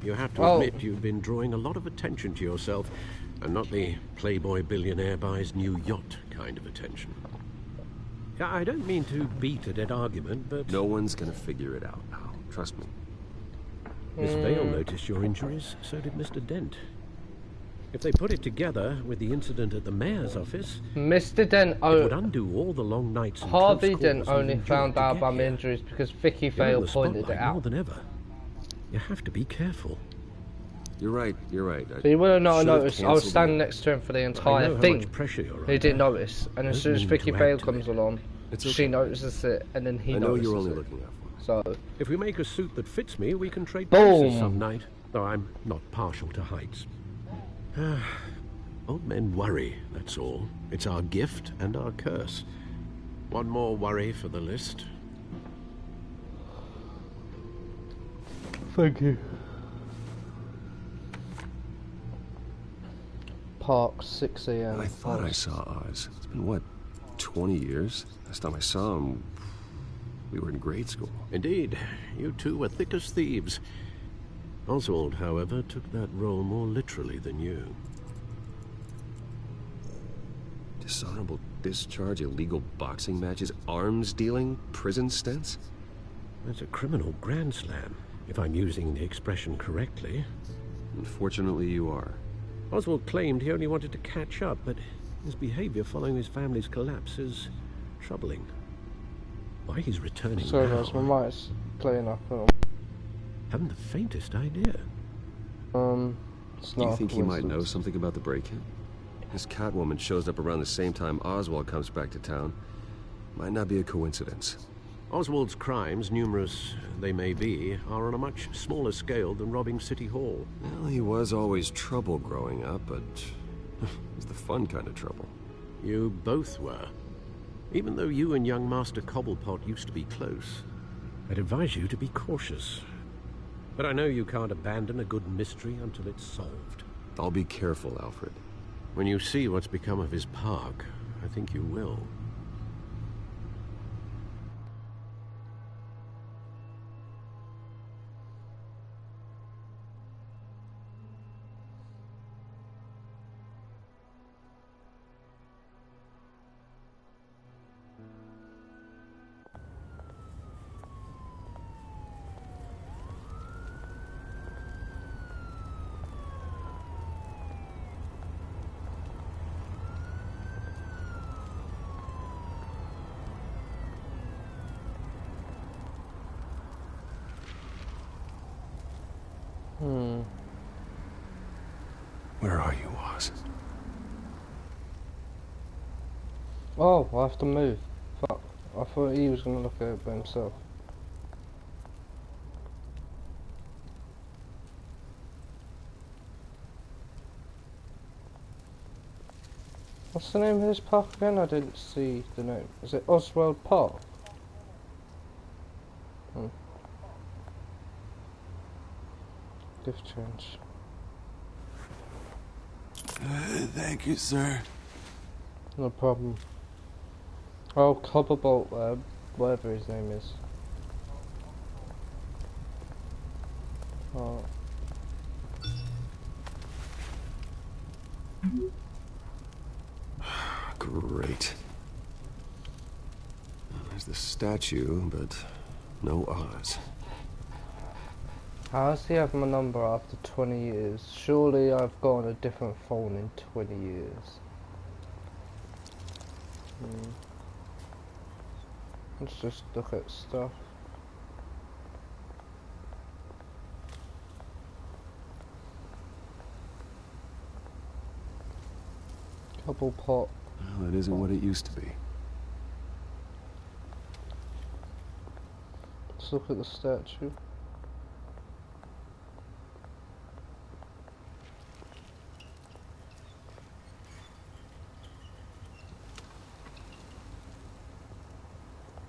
Speaker 5: You have to admit you've been drawing a lot of attention to yourself, and not the playboy billionaire buys new yacht kind of attention. I don't mean to beat a dead argument, but...
Speaker 10: No one's gonna figure it out now. Trust me.
Speaker 5: Miss Vale noticed your injuries, so did Mr. Dent. If they put it together with the incident at the mayor's office...
Speaker 1: Mr. Dent...
Speaker 5: it would undo all the long nights and
Speaker 1: Harvey Dent only found out about my injuries because Vicky Vale pointed it out.
Speaker 5: More than ever. You have to be careful.
Speaker 10: You're right, you're right.
Speaker 1: So you would have not noticed. I was standing next to him for the entire thing. He didn't notice. And as soon as Vicky Vale comes along, she notices it, and then he notices it.
Speaker 5: you're only looking out for.
Speaker 1: So,
Speaker 5: if we make a suit that fits me, we can trade
Speaker 1: boom
Speaker 5: places some night. Though I'm not partial to heights. Old men worry, that's all. It's our gift and our curse. One more worry for the list.
Speaker 1: Thank you. Park, 6 AM.
Speaker 10: I thought I saw Oz. It's been, what, 20 years? Last time I saw him, we were in grade school.
Speaker 5: Indeed. You two were thick as thieves. Oswald, however, took that role more literally than you.
Speaker 10: Dishonorable discharge, illegal boxing matches, arms dealing, prison stints?
Speaker 5: That's a criminal grand slam, if I'm using the expression correctly.
Speaker 10: Unfortunately, you are.
Speaker 5: Oswald claimed he only wanted to catch up, but his behavior following his family's collapse is troubling. Why he's returning
Speaker 1: Sorry
Speaker 5: now...
Speaker 1: guys, my mic's playing up.
Speaker 5: Haven't the faintest idea.
Speaker 1: It's
Speaker 10: Do you think he might know something about the break-in? This Catwoman shows up around the same time Oswald comes back to town. Might not be a coincidence.
Speaker 5: Oswald's crimes, numerous they may be, are on a much smaller scale than robbing City Hall.
Speaker 10: Well, he was always trouble growing up, but it was the fun kind of trouble.
Speaker 5: You both were. Even though you and young Master Cobblepot used to be close, I'd advise you to be cautious. But I know you can't abandon a good mystery until it's solved.
Speaker 10: I'll be careful, Alfred.
Speaker 5: When you see what's become of his park, I think you will.
Speaker 10: Where are you, Oz?
Speaker 1: Oh, I have to move. Fuck. I thought he was going to look at it by himself. What's the name of this park again? I didn't see the name. Is it Oswald Park? Gift change.
Speaker 14: Thank you, sir.
Speaker 1: No problem. Oh, Cobblebolt, whatever his name is. Oh.
Speaker 10: Great. There's the statue, but no Oz.
Speaker 1: How does he have my number after 20 years? Surely I've got on a different phone in 20 years. Let's just look at stuff. Couple pot.
Speaker 10: Well, it isn't what it used to be.
Speaker 1: Let's look at the statue.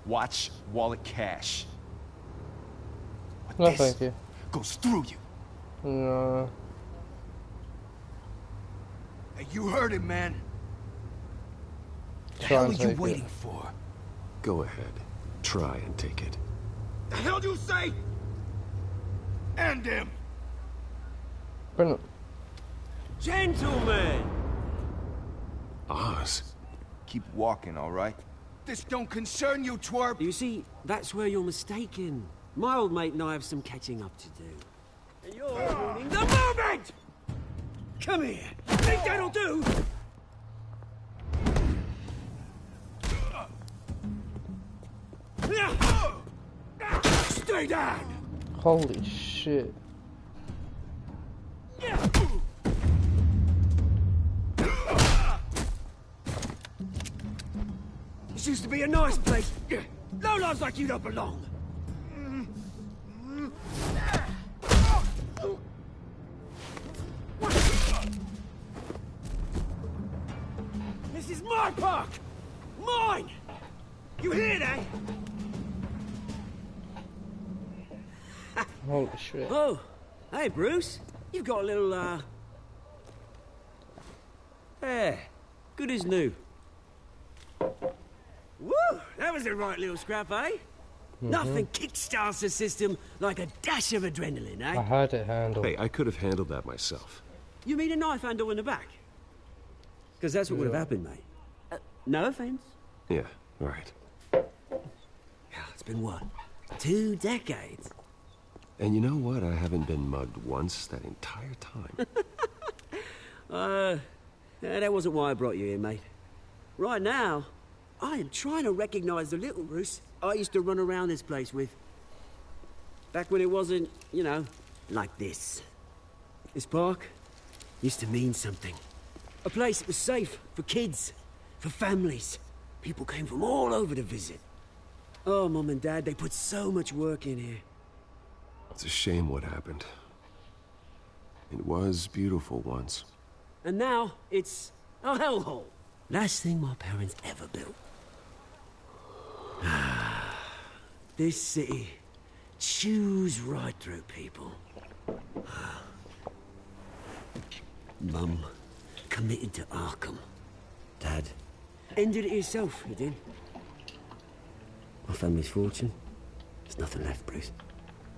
Speaker 2: Watch wallet cash.
Speaker 1: No, thank you.
Speaker 2: Goes through you.
Speaker 1: No.
Speaker 2: Hey, you heard him, man. The
Speaker 1: Try
Speaker 2: hell are
Speaker 1: and
Speaker 2: you
Speaker 1: take
Speaker 2: waiting
Speaker 1: it.
Speaker 2: for?
Speaker 10: Go ahead. Try and take it.
Speaker 2: The hell do you say? End him.
Speaker 1: Brilliant.
Speaker 15: Gentlemen!
Speaker 10: Oz.
Speaker 2: Keep walking, all right? This don't concern you, twerp.
Speaker 15: You see, that's where you're mistaken. My old mate and I have some catching up to do. And you're ruining the moment! Come here. Think that'll do? Stay down!
Speaker 1: Holy shit.
Speaker 15: This used to be a nice place. Lowlifes like you don't belong. This is my park! Mine! You hear that?
Speaker 1: Holy shit.
Speaker 15: Oh, hey Bruce. You've got a little, hair. Good as new. Woo! That was a right little scrap, eh? Nothing kickstarts the system like a dash of adrenaline, eh?
Speaker 1: I had it handled.
Speaker 10: Hey, I could have handled that myself.
Speaker 15: You mean a knife handle in the back? Because that's what would have happened, mate. No offense.
Speaker 10: Yeah, right.
Speaker 15: It's been what? 2 decades?
Speaker 10: And you know what? I haven't been mugged once that entire time.
Speaker 15: That wasn't why I brought you here, mate. Right now, I am trying to recognize the little Bruce I used to run around this place with. Back when it wasn't, you know, like this. This park used to mean something. A place that was safe for kids, for families. People came from all over to visit. Oh, Mum and Dad, they put so much work in here.
Speaker 10: It's a shame what happened. It was beautiful once.
Speaker 15: And now, it's a hellhole. Last thing my parents ever built. This city chews right through people. Mum committed to Arkham. Dad ended it himself, he did. My family's fortune, there's nothing left, Bruce.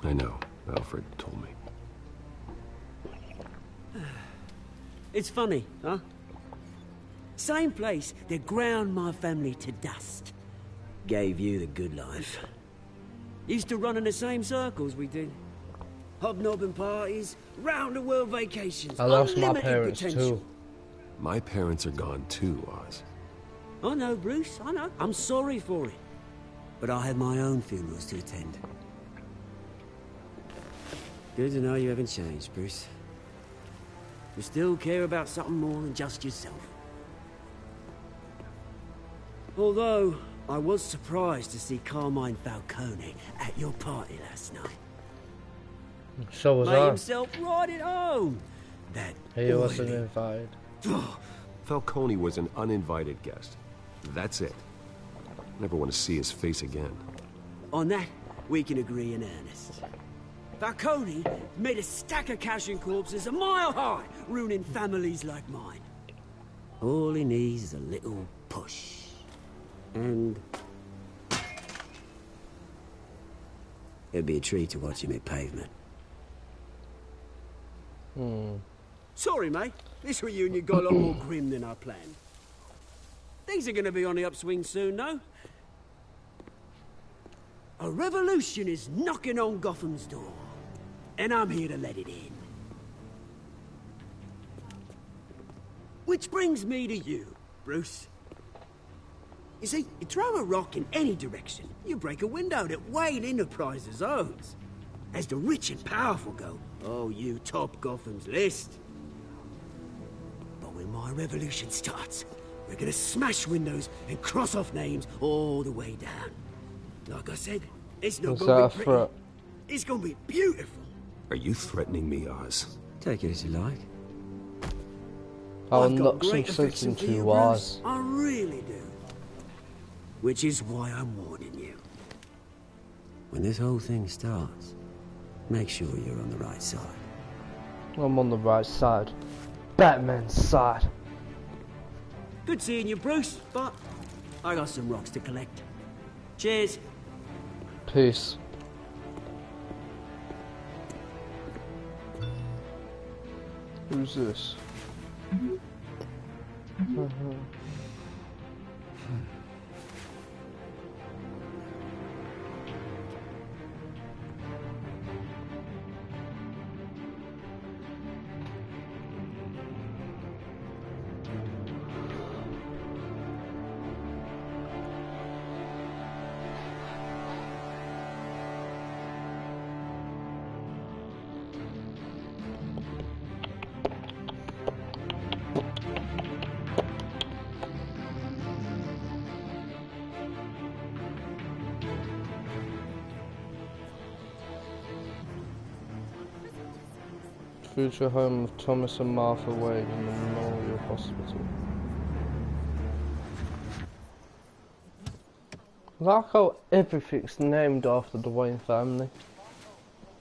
Speaker 10: I know. Alfred told me.
Speaker 15: It's funny, huh? Same place that ground my family to dust. Gave you the good life. Used to run in the same circles we did. Hobnobbing parties, round-the-world vacations,
Speaker 1: I lost my
Speaker 15: unlimited
Speaker 1: parents
Speaker 15: potential.
Speaker 1: too.
Speaker 10: My parents are gone too, Oz.
Speaker 15: I know, Bruce, I know. I'm sorry for it. But I had my own funerals to attend. Good to know you haven't changed, Bruce. You still care about something more than just yourself. Although, I was surprised to see Carmine Falcone at your party last night.
Speaker 1: So was
Speaker 15: Made
Speaker 1: I.
Speaker 15: himself right at home. That
Speaker 1: He wasn't
Speaker 15: oily-
Speaker 1: invited.
Speaker 10: Falcone was an uninvited guest. That's it. Never want to see his face again.
Speaker 15: On that, we can agree in earnest. Falcone made a stack of cash and corpses a mile high, ruining families like mine. All he needs is a little push. And it'd be a treat to watch him hit pavement. Sorry, mate. This reunion got a lot more grim than I planned. Things are gonna be on the upswing soon, no? A revolution is knocking on Gotham's door, and I'm here to let it in. Which brings me to you, Bruce. You see, you throw a rock in any direction, you break a window that Wayne Enterprises owns. As the rich and powerful go, oh, you top Gotham's list. But when my revolution starts, we're gonna smash windows and cross off names all the way down. Like I said, it's not gonna be pretty. It's gonna be beautiful.
Speaker 10: Are you threatening me, Oz?
Speaker 15: Take it as you like.
Speaker 1: I'll knock some sense into you, Oz.
Speaker 15: I really do. Which is why I'm warning you. When this whole thing starts, make sure you're on the right side.
Speaker 1: I'm on the right side. Batman's side.
Speaker 15: Good seeing you, Bruce, but I got some rocks to collect. Cheers.
Speaker 1: Peace. Who's this? Future home of Thomas and Martha Wayne in the Memorial Hospital. I like how everything's named after the Wayne family.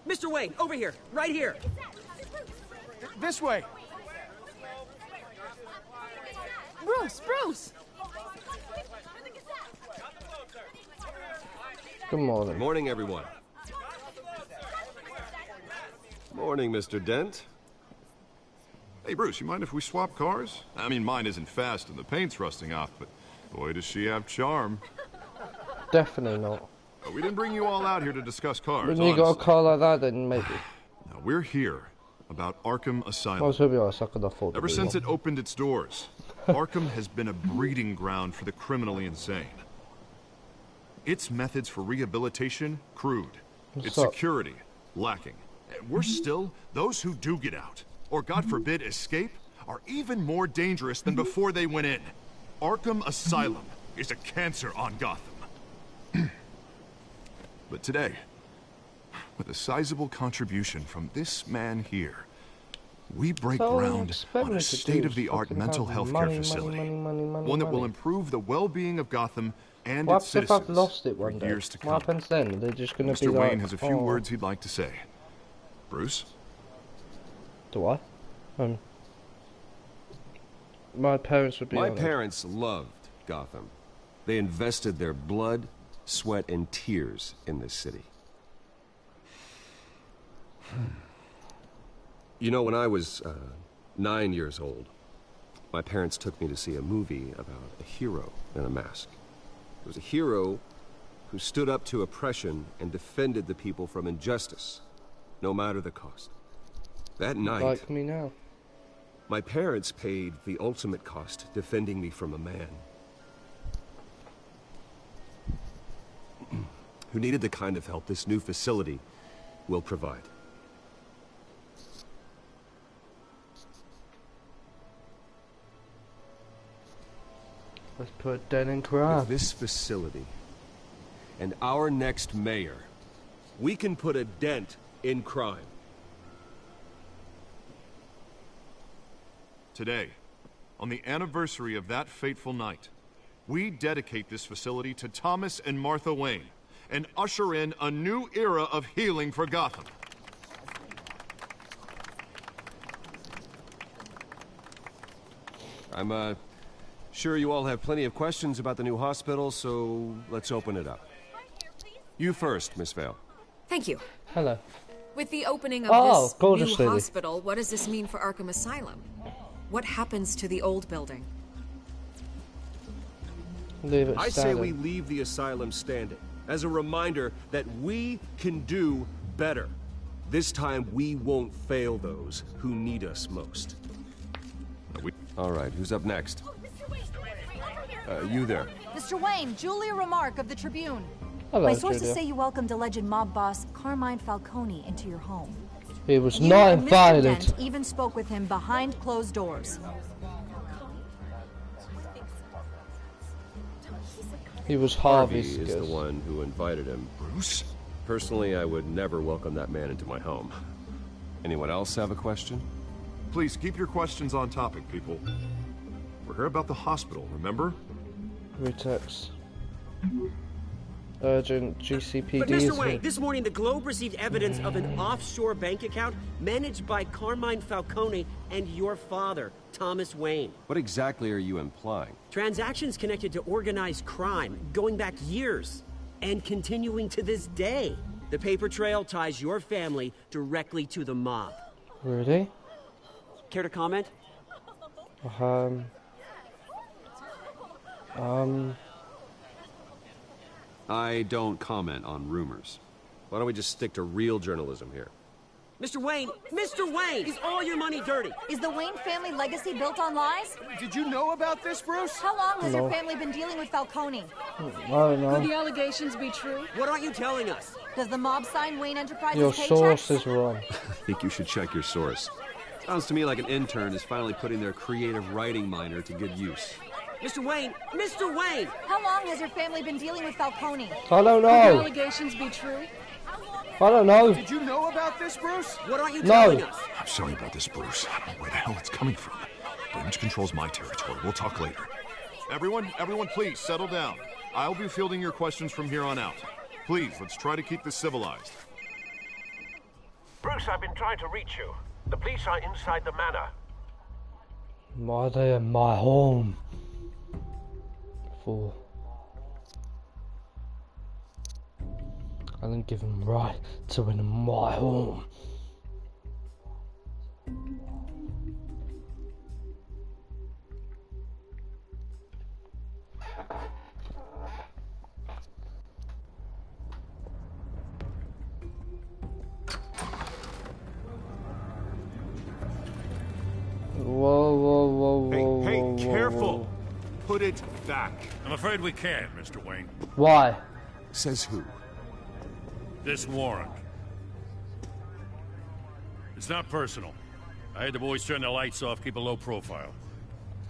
Speaker 15: Mr. Wayne, over here, right here.
Speaker 2: This way.
Speaker 7: Bruce!
Speaker 1: Good morning.
Speaker 10: Good morning, everyone. Morning, Mr. Dent.
Speaker 8: Hey, Bruce, you mind if we swap cars? I mean, mine isn't fast and the paint's rusting off, but boy, does she have charm.
Speaker 1: Definitely not.
Speaker 8: We didn't bring you all out here to discuss cars,
Speaker 1: When you got a car like that, then maybe.
Speaker 8: Now, we're here about Arkham Asylum.
Speaker 1: Well, to be honest, I could afford
Speaker 8: Ever since it opened its doors, Arkham has been a breeding ground for the criminally insane. Its methods for rehabilitation, crude. Its security, lacking. And worse still, those who do get out, or God forbid escape, are even more dangerous than before they went in. Arkham Asylum is a cancer on Gotham. But today, with a sizable contribution from this man here, we break ground on a state-of-the-art mental health care facility. One that will improve the well-being of Gotham and its citizens
Speaker 1: if I've lost it one day?
Speaker 8: years to come.
Speaker 1: What happens then? They're just going to be
Speaker 8: Mr.
Speaker 1: like,
Speaker 8: Wayne has a few words he'd like to say. Bruce?
Speaker 1: Do I? My parents would be
Speaker 10: My parents loved Gotham. They invested their blood, sweat, and tears in this city. You know, when I was 9 years old, my parents took me to see a movie about a hero in a mask. It was a hero who stood up to oppression and defended the people from injustice, no matter the cost. That night,
Speaker 1: like me now.
Speaker 10: My parents paid the ultimate cost defending me from a man who needed the kind of help this new facility will provide.
Speaker 1: Let's put a dent in crime.
Speaker 10: With this facility and our next mayor, we can put a dent in crime.
Speaker 8: Today, on the anniversary of that fateful night, we dedicate this facility to Thomas and Martha Wayne and usher in a new era of healing for Gotham.
Speaker 10: I'm sure you all have plenty of questions about the new hospital, so let's open it up. You first, Miss Vale.
Speaker 16: Thank you.
Speaker 1: Hello.
Speaker 16: With the opening of this new
Speaker 1: lady.
Speaker 16: hospital, what does this mean for Arkham Asylum? What happens to the old building?
Speaker 1: Leave it
Speaker 10: I
Speaker 1: standing.
Speaker 10: say we leave the asylum standing, as a reminder that we can do better. This time we won't fail those who need us most. All right, who's up next? You there.
Speaker 17: Mr. Wayne, Julia Remark of the Tribune.
Speaker 1: Hello,
Speaker 17: My sources
Speaker 1: Julia.
Speaker 17: say you welcomed alleged mob boss Carmine Falcone into your home.
Speaker 1: He was
Speaker 17: You
Speaker 1: not
Speaker 17: and Mr.
Speaker 1: invited.
Speaker 17: Dent even spoke with him behind closed doors.
Speaker 1: He was
Speaker 10: Harvey
Speaker 1: Harvey's
Speaker 10: is the one who invited him.
Speaker 14: Bruce?
Speaker 10: Personally, I would never welcome that man into my home. Anyone else have a question?
Speaker 8: Please keep your questions on topic, people. We're here about the hospital, remember?
Speaker 1: Retext. Urgent GCPD.
Speaker 15: But
Speaker 1: is
Speaker 15: Mr.
Speaker 1: here.
Speaker 15: Wayne, this morning the Globe received evidence of an offshore bank account managed by Carmine Falcone and your father, Thomas Wayne.
Speaker 10: What exactly are you implying?
Speaker 15: Transactions connected to organized crime going back years and continuing to this day. The paper trail ties your family directly to the mob.
Speaker 1: Really?
Speaker 15: Care to comment?
Speaker 10: I don't comment on rumors. Why don't we just stick to real journalism here?
Speaker 15: Mr. Wayne, is all your money dirty?
Speaker 17: Is the Wayne family legacy built on lies?
Speaker 2: Did you know about this, Bruce?
Speaker 17: How long has
Speaker 1: No.
Speaker 17: your family been dealing with Falcone?
Speaker 1: I don't know.
Speaker 17: Could the allegations be true?
Speaker 15: What aren't you telling us?
Speaker 17: Does the mob sign Wayne Enterprises
Speaker 1: Your
Speaker 17: paychecks?
Speaker 1: source is wrong.
Speaker 10: I think you should check your source. Sounds to me like an intern is finally putting their creative writing minor to good use.
Speaker 15: Mr. Wayne!
Speaker 17: How long has your family been dealing with Falcone?
Speaker 1: I don't know.
Speaker 17: Could the allegations be true?
Speaker 1: I don't know.
Speaker 2: Did you know about this, Bruce?
Speaker 15: What aren't you
Speaker 1: No.
Speaker 15: telling us?
Speaker 8: I'm sorry about this, Bruce. I don't know where the hell it's coming from. Damage control's my territory. We'll talk later. Everyone, please, settle down. I'll be fielding your questions from here on out. Please, let's try to keep this civilized.
Speaker 5: Bruce, I've been trying to reach you. The police are inside the manor.
Speaker 1: Why are they in my home? For I didn't give him right to in my home. Whoa.
Speaker 8: Hey, careful!
Speaker 1: Whoa.
Speaker 8: Put it back.
Speaker 3: I'm afraid we can't, Mr. Wayne.
Speaker 1: Why?
Speaker 8: Says who?
Speaker 3: This warrant. It's not personal. I had the boys turn the lights off, keep a low profile.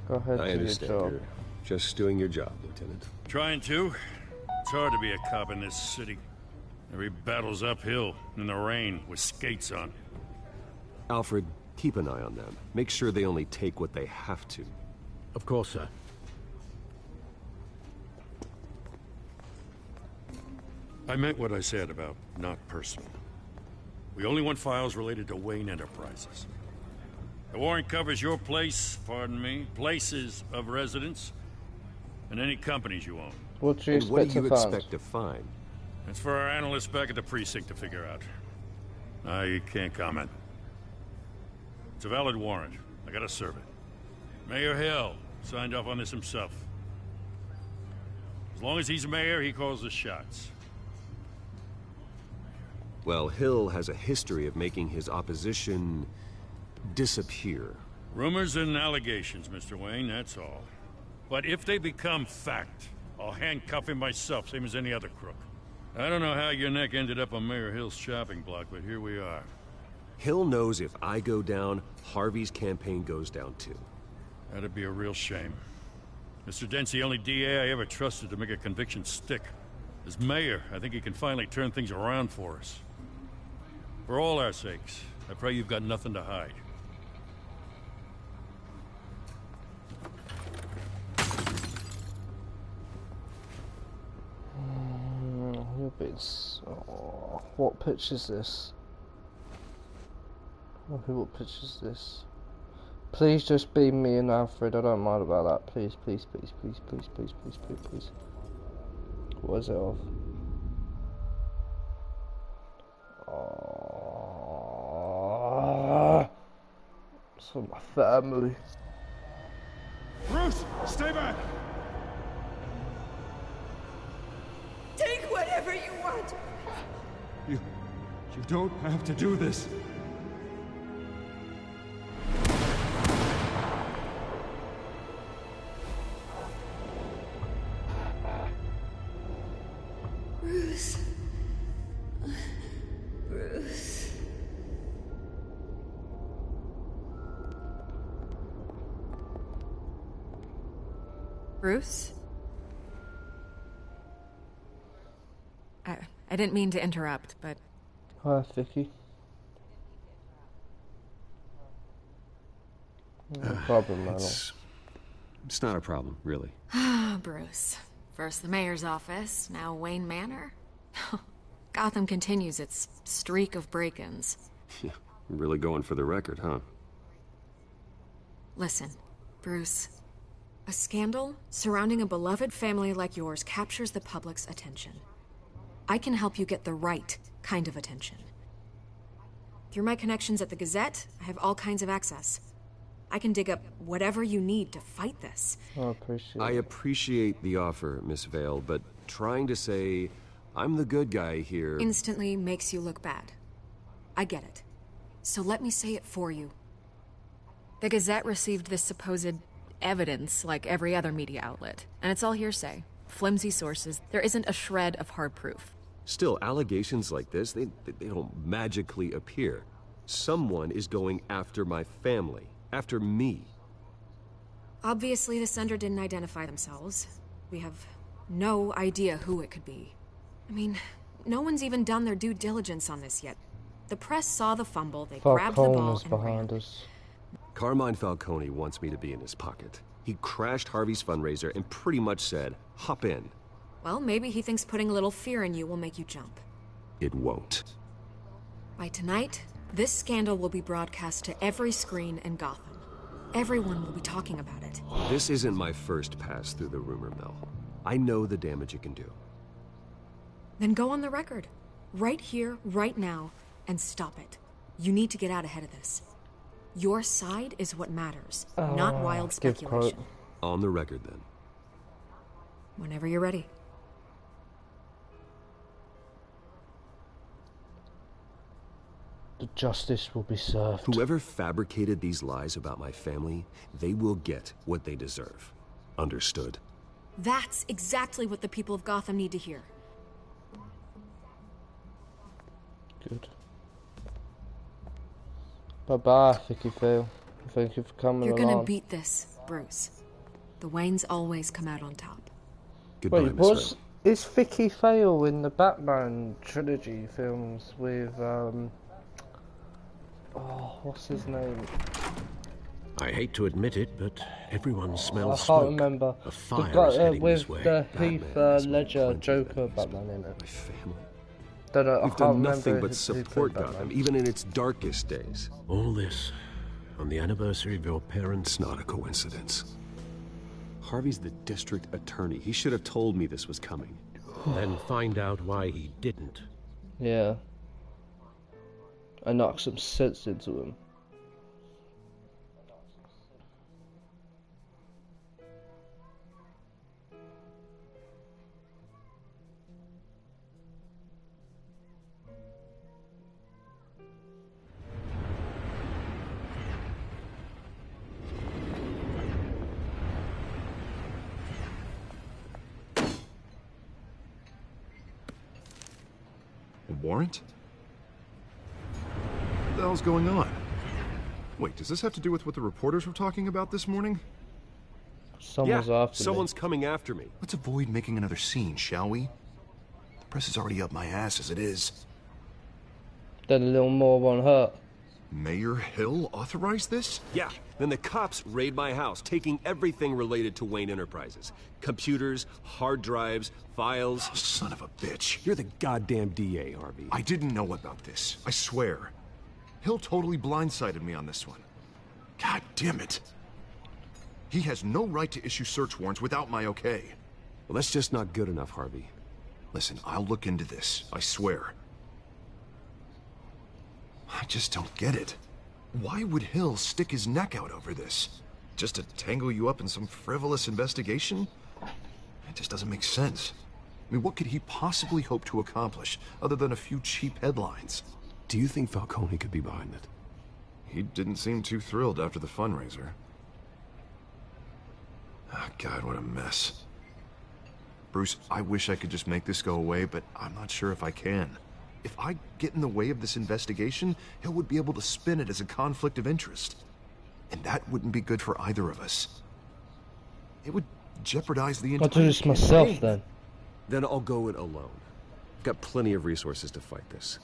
Speaker 1: Go ahead,
Speaker 10: I
Speaker 1: do your
Speaker 10: understand.
Speaker 1: job.
Speaker 10: You're just doing your job, Lieutenant.
Speaker 3: Trying to. It's hard to be a cop in this city. Every battle's uphill, in the rain, with skates on.
Speaker 10: Alfred, keep an eye on them. Make sure they only take what they have to.
Speaker 5: Of course, sir.
Speaker 3: I meant what I said about not personal. We only want files related to Wayne Enterprises. The warrant covers your places of residence, and any companies you own.
Speaker 1: What do you
Speaker 10: And what do you
Speaker 1: expect
Speaker 10: expect to find?
Speaker 3: That's for our analysts back at the precinct to figure out. I can't comment. It's a valid warrant. I gotta serve it. Mayor Hill signed off on this himself. As long as he's mayor, he calls the shots.
Speaker 10: Well, Hill has a history of making his opposition disappear.
Speaker 3: Rumors and allegations, Mr. Wayne, that's all. But if they become fact, I'll handcuff him myself, same as any other crook. I don't know how your neck ended up on Mayor Hill's shopping block, but here we are.
Speaker 10: Hill knows if I go down, Harvey's campaign goes down too.
Speaker 3: That'd be a real shame. Mr. Dent's the only DA I ever trusted to make a conviction stick. As mayor, I think he can finally turn things around for us. For all our sakes, I pray you've got nothing to hide.
Speaker 1: What pitch is this? What pitch is this? Please just be me and Alfred. I don't mind about that. Please. What is it of? It's for my family.
Speaker 2: Bruce, stay back!
Speaker 9: Take whatever you want.
Speaker 2: You don't have to do this.
Speaker 16: Bruce? I didn't mean to interrupt, but...
Speaker 1: Hi, Vicky. No problem,
Speaker 10: it's not a problem, really.
Speaker 16: Bruce. First the mayor's office, now Wayne Manor. Gotham continues its streak of break-ins.
Speaker 10: Yeah, really going for the record, huh?
Speaker 16: Listen, Bruce. A scandal surrounding a beloved family like yours captures the public's attention. I can help you get the right kind of attention. Through my connections at the Gazette, I have all kinds of access. I can dig up whatever you need to fight this.
Speaker 10: I appreciate the offer, Miss Vale, but trying to say I'm the good guy here...
Speaker 16: instantly makes you look bad. I get it. So let me say it for you. The Gazette received this supposed evidence like every other media outlet, and it's all hearsay. Flimsy sources. There isn't a shred of hard proof.
Speaker 10: Still, allegations like this, they don't magically appear. Someone is going after my family. After me.
Speaker 16: Obviously, the sender didn't identify themselves. We have no idea who it could be. I mean, no one's even done their due diligence on this yet. The press saw the fumble, they grabbed the ball and
Speaker 1: behind
Speaker 16: ran.
Speaker 1: us.
Speaker 10: Carmine Falcone wants me to be in his pocket. He crashed Harvey's fundraiser and pretty much said, hop in.
Speaker 16: Well, maybe he thinks putting a little fear in you will make you jump.
Speaker 10: It won't.
Speaker 16: By tonight, this scandal will be broadcast to every screen in Gotham. Everyone will be talking about it.
Speaker 10: This isn't my first pass through the rumor mill. I know the damage it can do.
Speaker 16: Then go on the record. Right here, right now, and stop it. You need to get out ahead of this. Your side is what matters, not wild speculation.
Speaker 10: On the record, then.
Speaker 16: Whenever you're ready.
Speaker 1: The justice will be served.
Speaker 10: Whoever fabricated these lies about my family, they will get what they deserve. Understood?
Speaker 16: That's exactly what the people of Gotham need to hear.
Speaker 1: Good. Bye-bye, Vicky Vale. Thank you for coming
Speaker 16: You're
Speaker 1: along.
Speaker 16: gonna beat this, Bruce. The Waynes always come out on top.
Speaker 10: Goodbye,
Speaker 1: Wait, is Vicky Vale in the Batman trilogy films with, what's his name?
Speaker 5: I hate to admit it, but everyone smells
Speaker 1: I
Speaker 5: smoke.
Speaker 1: can't remember.
Speaker 5: A fire
Speaker 1: Got,
Speaker 5: is heading
Speaker 1: with
Speaker 5: this way.
Speaker 1: the Heath Ledger Joker Batman in it.
Speaker 10: My family.
Speaker 1: Don't know,
Speaker 10: We've done nothing but support Gotham, even in its darkest days.
Speaker 5: All this on the anniversary of your parents'
Speaker 10: It's not a coincidence. Harvey's the district attorney. He should have told me this was coming.
Speaker 5: Then find out why he didn't.
Speaker 1: Yeah. And knock some sense into him.
Speaker 8: Warrant? What the hell's going on? Wait, does this have to do with what the reporters were talking about this morning?
Speaker 1: Someone's after
Speaker 10: someone's coming after me.
Speaker 8: Let's avoid making another scene, shall we? The press is already up my ass as it is.
Speaker 1: Then a little more won't hurt.
Speaker 8: Mayor Hill authorized this?
Speaker 10: Yeah, then the cops raid my house, taking everything related to Wayne Enterprises. Computers, hard drives, files.
Speaker 8: Oh, son of a bitch.
Speaker 10: You're the goddamn DA, Harvey.
Speaker 8: I didn't know about this. I swear. Hill totally blindsided me on this one. God damn it. He has no right to issue search warrants without my okay.
Speaker 10: Well, that's just not good enough, Harvey.
Speaker 8: Listen, I'll look into this. I swear. I just don't get it. Why would Hill stick his neck out over this? Just to tangle you up in some frivolous investigation? It just doesn't make sense. I mean, what could he possibly hope to accomplish other than a few cheap headlines?
Speaker 10: Do you think Falcone could be behind it?
Speaker 8: He didn't seem too thrilled after the fundraiser. Oh, God, what a mess. Bruce, I wish I could just make this go away, but I'm not sure if I can. If I get in the way of this investigation, Hill would be able to spin it as a conflict of interest. And that wouldn't be good for either of us. It would jeopardize the
Speaker 1: I'll
Speaker 8: entire
Speaker 1: do this myself
Speaker 8: campaign.
Speaker 1: then.
Speaker 10: Then I'll go it alone. I've got plenty of resources to fight this.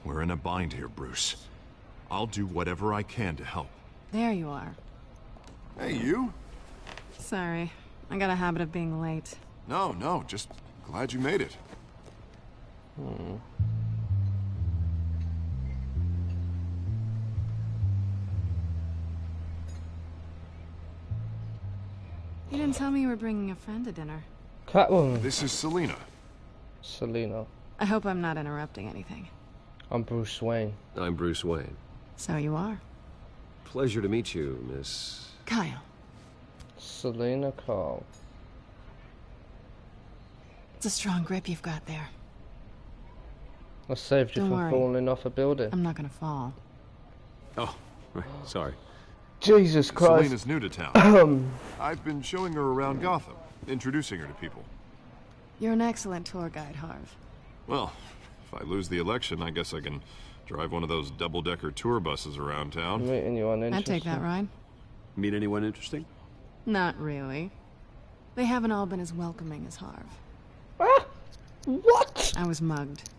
Speaker 8: We're in a bind here, Bruce. I'll do whatever I can to help.
Speaker 16: There you are.
Speaker 8: Hey, you?
Speaker 16: Sorry. I got a habit of being late.
Speaker 8: No, just glad you made it.
Speaker 16: You didn't tell me you were bringing a friend to dinner.
Speaker 1: Catwoman.
Speaker 8: This is Selina.
Speaker 1: Selina.
Speaker 16: I hope I'm not interrupting anything.
Speaker 1: I'm Bruce Wayne.
Speaker 10: I'm Bruce Wayne.
Speaker 16: So you are.
Speaker 10: Pleasure to meet you, Miss...
Speaker 16: Kyle.
Speaker 1: Selina Kyle.
Speaker 16: It's a strong grip you've got there.
Speaker 1: I saved you
Speaker 16: Don't
Speaker 1: from
Speaker 16: worry.
Speaker 1: falling off a building.
Speaker 16: I'm not gonna fall.
Speaker 10: Oh, right. Sorry.
Speaker 1: Jesus Christ.
Speaker 8: Selina's new to town. I've been showing her around Gotham, introducing her to people.
Speaker 16: You're an excellent tour guide, Harv.
Speaker 8: Well, if I lose the election, I guess I can drive one of those double-decker tour buses around town.
Speaker 1: Meet anyone
Speaker 16: I'd
Speaker 1: interesting?
Speaker 16: take that ride.
Speaker 10: Meet anyone interesting?
Speaker 16: Not really. They haven't all been as welcoming as Harv.
Speaker 1: What?
Speaker 16: I was mugged.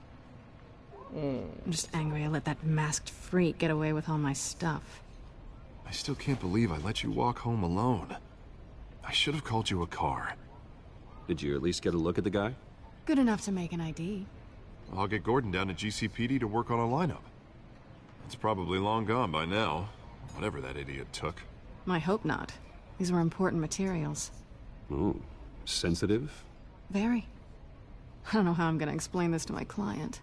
Speaker 16: I'm just angry I let that masked freak get away with all my stuff.
Speaker 8: I still can't believe I let you walk home alone. I should have called you a car.
Speaker 10: Did you at least get a look at the guy?
Speaker 16: Good enough to make an ID.
Speaker 8: I'll get Gordon down to GCPD to work on a lineup. It's probably long gone by now, whatever that idiot took.
Speaker 16: I hope not. These were important materials.
Speaker 10: Ooh, sensitive?
Speaker 16: Very. I don't know how I'm gonna explain this to my client.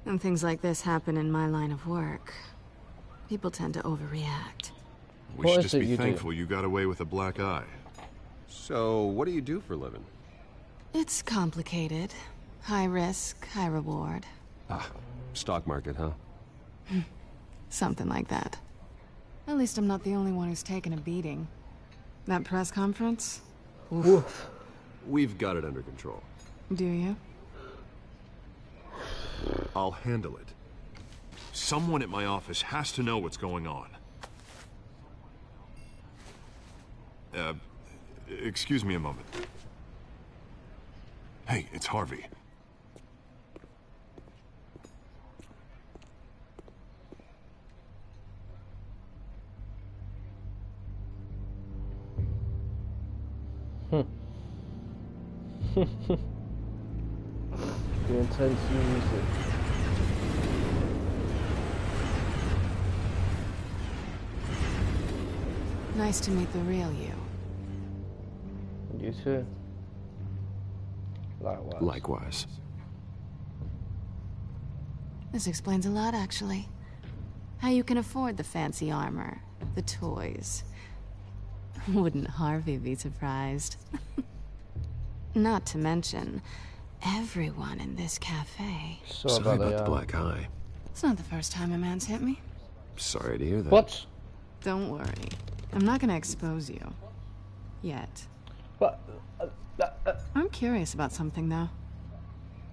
Speaker 16: And things like this happen in my line of work. People tend to overreact.
Speaker 8: We should just be thankful you got away with a black eye.
Speaker 10: So, what do you do for a living?
Speaker 16: It's complicated. High risk, high reward.
Speaker 10: Ah, stock market, huh?
Speaker 16: Something like that. At least I'm not the only one who's taken a beating. That press conference?
Speaker 1: Oof.
Speaker 10: We've got it under control.
Speaker 16: Do you?
Speaker 8: I'll handle it. Someone at my office has to know what's going on. Excuse me a moment. Hey, it's Harvey.
Speaker 1: The intense music.
Speaker 16: Nice to meet the real you.
Speaker 1: You too. Likewise.
Speaker 10: Likewise.
Speaker 16: This explains a lot, actually. How you can afford the fancy armor, the toys. Wouldn't Harvey be surprised? Not to mention, everyone in this cafe.
Speaker 10: Sorry about the black eye.
Speaker 16: It's not the first time a man's hit me.
Speaker 10: Sorry to hear that.
Speaker 1: What?
Speaker 16: Don't worry. I'm not gonna expose you. Yet.
Speaker 1: What?
Speaker 16: I'm curious about something, though.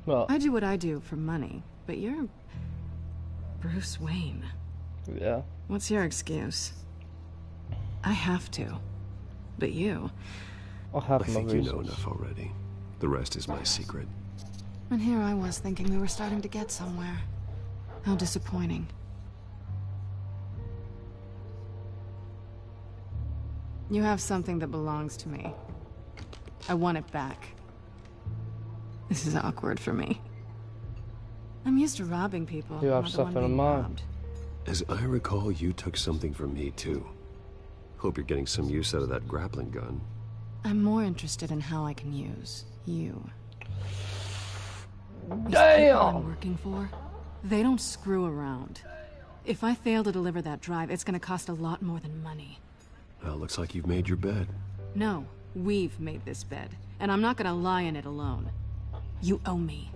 Speaker 1: What?
Speaker 16: I do what I do for money, but you're... Bruce Wayne.
Speaker 1: Yeah.
Speaker 16: What's your excuse? I have to. But you...
Speaker 10: I think you know enough already. The rest is my secret.
Speaker 16: And here I was thinking we were starting to get somewhere. How disappointing. You have something that belongs to me. I want it back. This is awkward for me. I'm used to robbing people.
Speaker 1: You have
Speaker 16: not the one
Speaker 1: something in
Speaker 16: being
Speaker 1: mind.
Speaker 16: robbed.
Speaker 10: As I recall, you took something from me, too. Hope you're getting some use out of that grappling gun.
Speaker 16: I'm more interested in how I can use you. These people
Speaker 1: Damn!
Speaker 16: I'm working for, they don't screw around. If I fail to deliver that drive, it's gonna cost a lot more than money.
Speaker 10: Well, looks like you've made your bed.
Speaker 16: No, we've made this bed, and I'm not gonna lie in it alone. You owe me.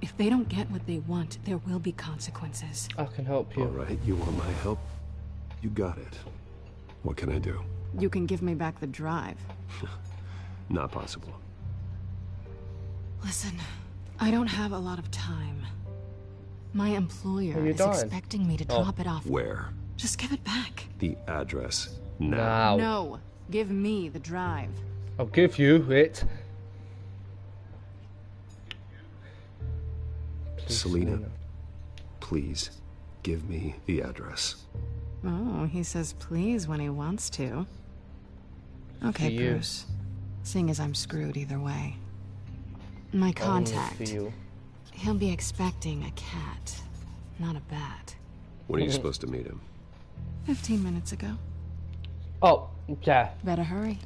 Speaker 16: If they don't get what they want, there will be consequences.
Speaker 1: I can help you.
Speaker 10: All right, you want my help? You got it. What can I do?
Speaker 16: You can give me back the drive.
Speaker 10: Not possible.
Speaker 16: Listen, I don't have a lot of time. My employer
Speaker 1: you
Speaker 16: is
Speaker 1: dying?
Speaker 16: expecting me to drop it off.
Speaker 10: Where?
Speaker 16: Just give it back.
Speaker 10: The address. Now.
Speaker 16: No.
Speaker 7: Give me the drive.
Speaker 1: I'll give you it. Please,
Speaker 10: Selina, please give me the address.
Speaker 7: Oh, he says please when he wants to. Okay, Bruce. Seeing as I'm screwed either way. My contact. He'll be expecting a cat, not a bat.
Speaker 10: When are you supposed to meet him?
Speaker 7: 15 minutes ago.
Speaker 1: Oh, yeah.
Speaker 7: Better hurry.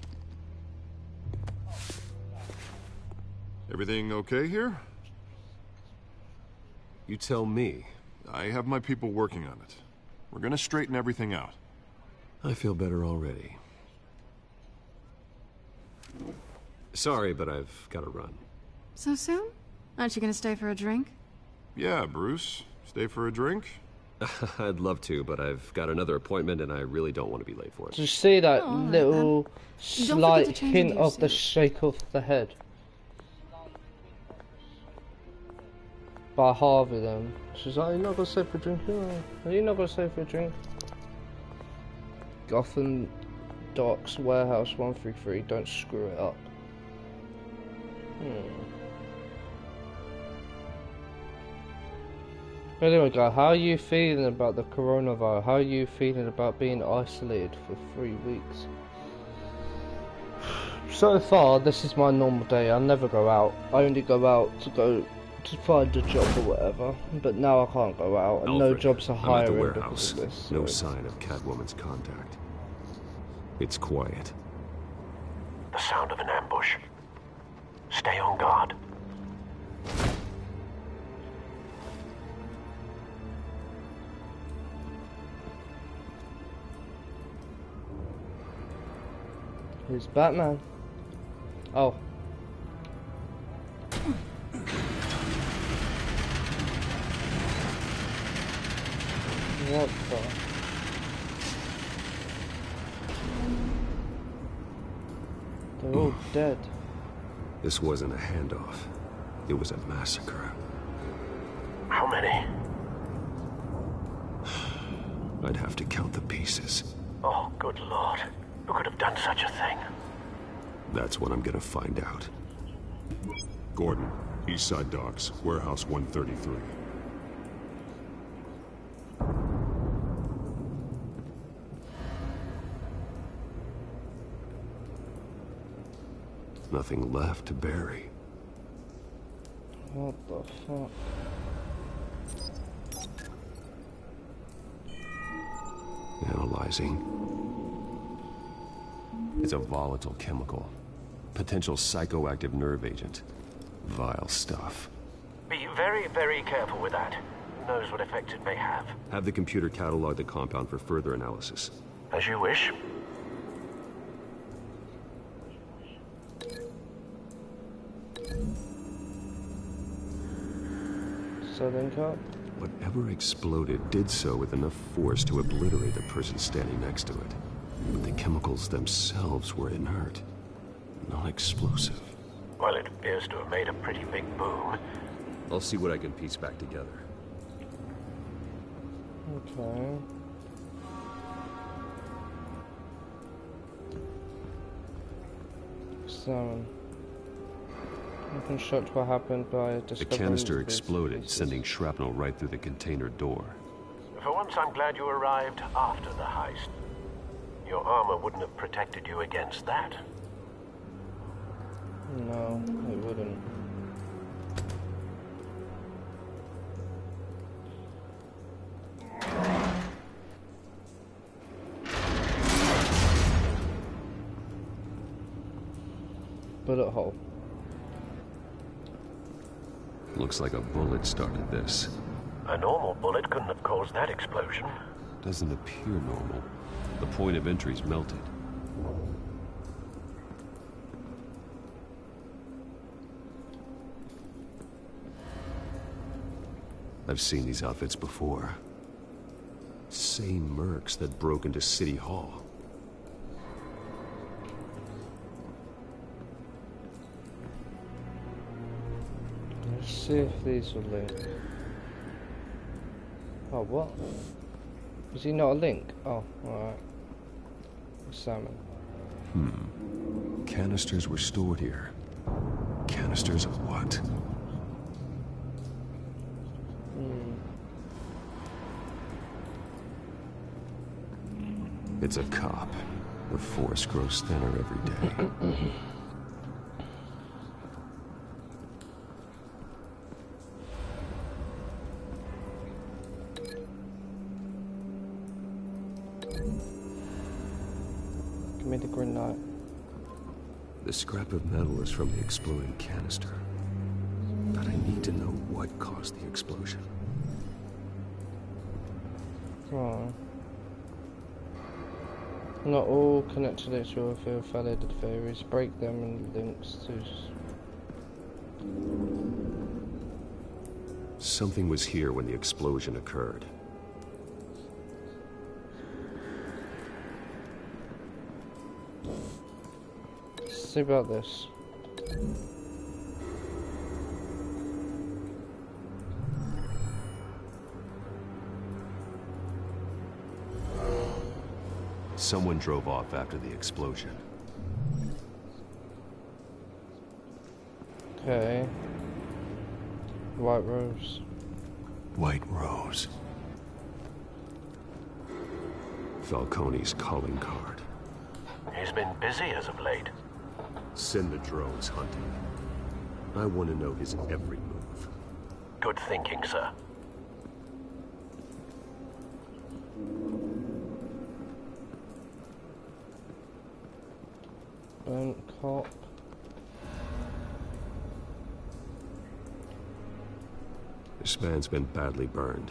Speaker 8: Everything okay here?
Speaker 10: You tell me.
Speaker 8: I have my people working on it. We're gonna straighten everything out.
Speaker 10: I feel better already. Sorry, but I've got to run.
Speaker 7: So soon? Aren't you gonna stay for a drink?
Speaker 8: Yeah, Bruce. Stay for a drink?
Speaker 10: I'd love to, but I've got another appointment and I really don't want to be late for it.
Speaker 1: Did you see that little slight hint of the shake of the head? By Harvey then. She's like, are you not gonna stay for a drink? Are you not gonna stay for a drink? Gotham Docks Warehouse 133, don't screw it up. Anyway guys, how are you feeling about the coronavirus? How are you feeling about being isolated for 3 weeks? So far, this is my normal day. I never go out. I only go out to find a job or whatever. But now I can't go out, and no jobs are hiring
Speaker 10: I'm at the warehouse.
Speaker 1: because of this.
Speaker 10: No sign of Catwoman's contact. It's quiet.
Speaker 18: The sound of an ambush. Stay on guard.
Speaker 1: Who's Batman? Oh. What the? They're all dead.
Speaker 10: This wasn't a handoff. It was a massacre.
Speaker 18: How many?
Speaker 10: I'd have to count the pieces.
Speaker 18: Oh, good Lord. Who could have done such a thing?
Speaker 10: That's what I'm gonna find out.
Speaker 6: Gordon, Eastside Docks, Warehouse 133.
Speaker 10: Nothing left to bury.
Speaker 1: What the fuck?
Speaker 10: Analyzing. It's a volatile chemical. Potential psychoactive nerve agent. Vile stuff.
Speaker 18: Be very, very careful with that. Who knows what effect it may have.
Speaker 10: Have the computer catalog the compound for further analysis.
Speaker 18: As you wish.
Speaker 1: Southern Cup?
Speaker 10: Whatever exploded did so with enough force to obliterate the person standing next to it. But the chemicals themselves were inert, not explosive.
Speaker 18: Well, it appears to have made a pretty big boom.
Speaker 10: I'll see what I can piece back together.
Speaker 1: Okay. So, I'm construct what happened by
Speaker 10: the canister exploded, sending shrapnel right through the container door.
Speaker 18: For once, I'm glad you arrived after the heist. Your armor wouldn't have protected you against that.
Speaker 1: No, it wouldn't. Bullet hole.
Speaker 10: Looks like a bullet started this.
Speaker 18: A normal bullet couldn't have caused that explosion.
Speaker 10: Doesn't appear normal. The point of entry's melted. I've seen these outfits before. Same mercs that broke into City Hall.
Speaker 1: Let's see if these will link. Oh, what? Is he not a link? Oh, alright. Salmon.
Speaker 5: Canisters were stored here. Canisters of what? It's a cop. The force grows thinner every day.
Speaker 1: Give me the grenade.
Speaker 5: The scrap of metal is from the exploding canister. But I need to know what caused the explosion.
Speaker 1: Right. Not all connected to each other through validated theories. Break them and links to...
Speaker 5: Something was here when the explosion occurred.
Speaker 1: Let's see about this.
Speaker 5: Someone drove off after the explosion.
Speaker 1: Okay. White Rose.
Speaker 5: White Rose. Falcone's calling card.
Speaker 18: He's been busy as of late.
Speaker 5: Send the drones hunting. I want to know his every move.
Speaker 18: Good thinking, sir.
Speaker 1: Burnt cop.
Speaker 5: This man's been badly burned.